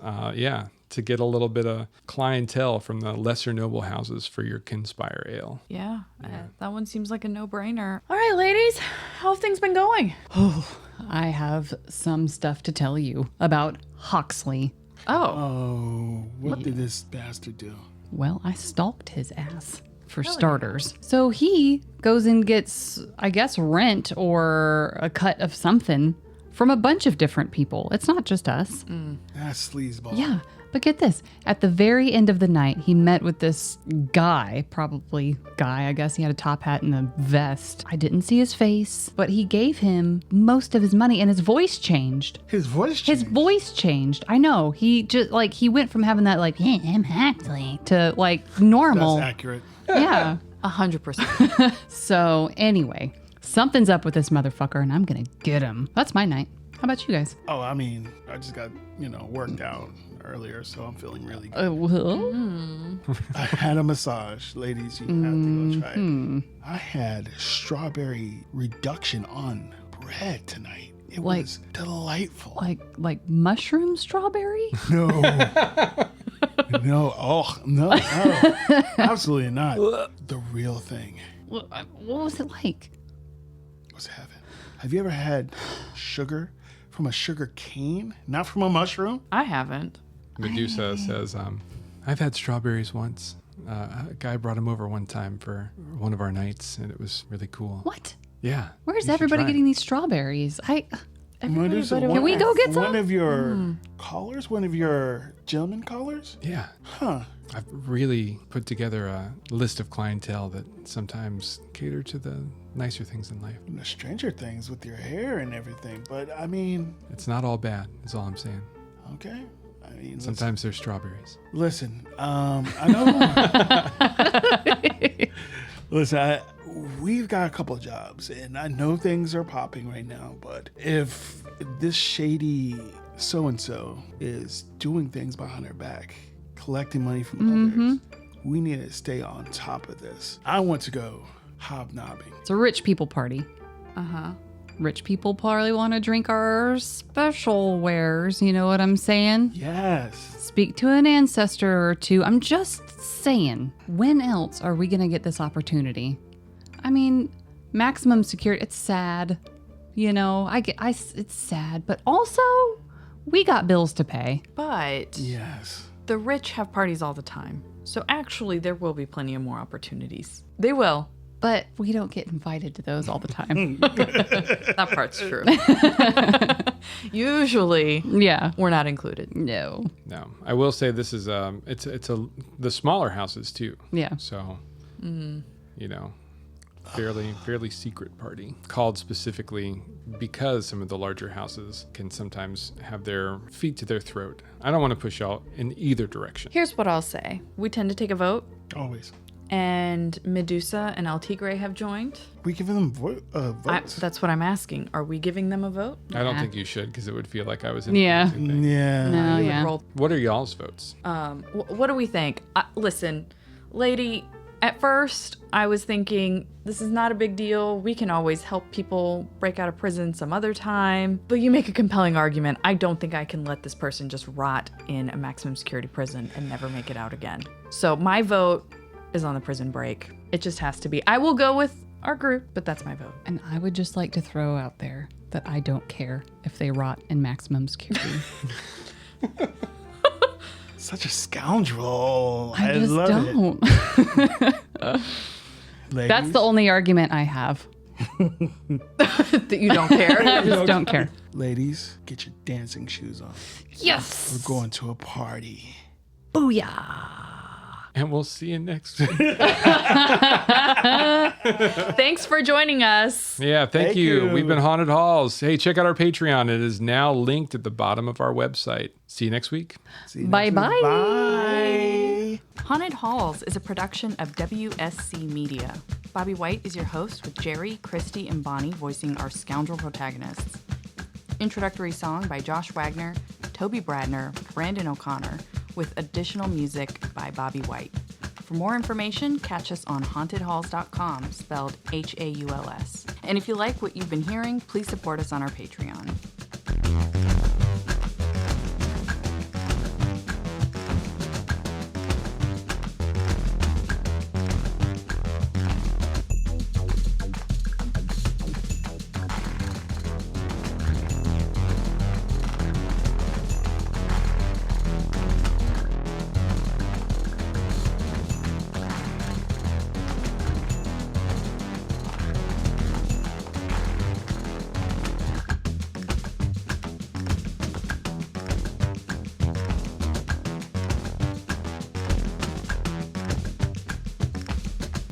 to get a little bit of clientele from the lesser noble houses for your Kinspire Ale. Yeah. That one seems like a no-brainer. All right, ladies. How have things been going? I have some stuff to tell you about Huxley. Oh, what did this bastard do? Well, I stalked his ass, for starters. So he goes and gets, I guess, rent or a cut of something from a bunch of different people. It's not just us. That's sleazeball. Yeah. But get this, at the very end of the night, he met with this guy, I guess he had a top hat and a vest. I didn't see his face, but he gave him most of his money and his voice changed. His voice changed? His voice changed. I know. He just, he went from having that, I'm Huxley to, normal. That's accurate. Yeah. 100%. So anyway, something's up with this motherfucker and I'm going to get him. That's my night. How about you guys? Oh, I mean, I just got, worked out earlier, so I'm feeling really good. I had a massage. Ladies, you have to go try it. I had strawberry reduction on bread tonight. It was delightful. Like mushroom strawberry? No. No. Oh, no. Absolutely not. The real thing. What was it like? It was heaven. Have you ever had sugar from a sugar cane? Not from a mushroom? I haven't. Medusa says, I've had strawberries once. A guy brought them over one time for one of our nights, and it was really cool. What? Yeah. Where's you should everybody try it. getting these strawberries? Medusa, Can we go get some? One of your callers? One of your gentleman callers? Yeah. Huh. I've really put together a list of clientele that sometimes cater to the nicer things in life. The stranger things with your hair and everything. But, I mean... It's not all bad, is all I'm saying. Okay. I mean... Sometimes there's strawberries. Listen, I know... Listen, we've got a couple of jobs, and I know things are popping right now, but if this shady so-and-so is doing things behind our back, collecting money from others, we need to stay on top of this. I want to go hobnobbing. It's a rich people party. Uh-huh. Rich people probably want to drink our special wares. You know what I'm saying? Yes. Speak to an ancestor or two. I'm just saying, when else are we going to get this opportunity? I mean, maximum security, it's sad. It's sad, but also we got bills to pay. But Yes. the rich have parties all the time. So actually, there will be plenty of more opportunities. They will. But we don't get invited to those all the time. That part's true. Usually, Yeah. we're not included. No. No, I will say this is the smaller houses too. Yeah. So, fairly secret party called specifically because some of the larger houses can sometimes have their feet to their throat. I don't want to push y'all in either direction. Here's what I'll say. We tend to take a vote, Always. and Medusa and El Tigre have joined. We giving them votes? That's what I'm asking. Are we giving them a vote? I don't Nah. think you should because it would feel like I was Yeah. influencing things. Yeah. No, We would yeah. roll. What are y'all's votes? What do we think? Listen, lady, at first I was thinking this is not a big deal. We can always help people break out of prison some other time. But you make a compelling argument. I don't think I can let this person just rot in a maximum security prison and never make it out again. So my vote is on the prison break. It just has to be. I will go with our group, but that's my vote. And I would just like to throw out there that I don't care if they rot in maximum security. Such a scoundrel. I just love don't. it. Ladies, That's the only argument I have. That you don't care? I just don't care. Ladies, get your dancing shoes on. Yes. We're going to a party. Booyah. And we'll see you next week. Thanks for joining us. Yeah, thank Thank you. you. We've been Haunted Halls. Hey, check out our Patreon. It is now linked at the bottom of our website. See you next week. See you Bye next week. bye. Bye. Haunted Halls is a production of WSC Media. Bobby White is your host with Jerry, Christy, and Bonnie voicing our scoundrel protagonists. Introductory song by Josh Wagner, Toby Bradner, Brandon O'Connor, with additional music by Bobby White. For more information, catch us on hauntedhalls.com, spelled Hauls. And if you like what you've been hearing, please support us on our Patreon.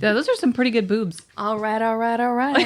Yeah, those are some pretty good boobs. All right, all right, all right.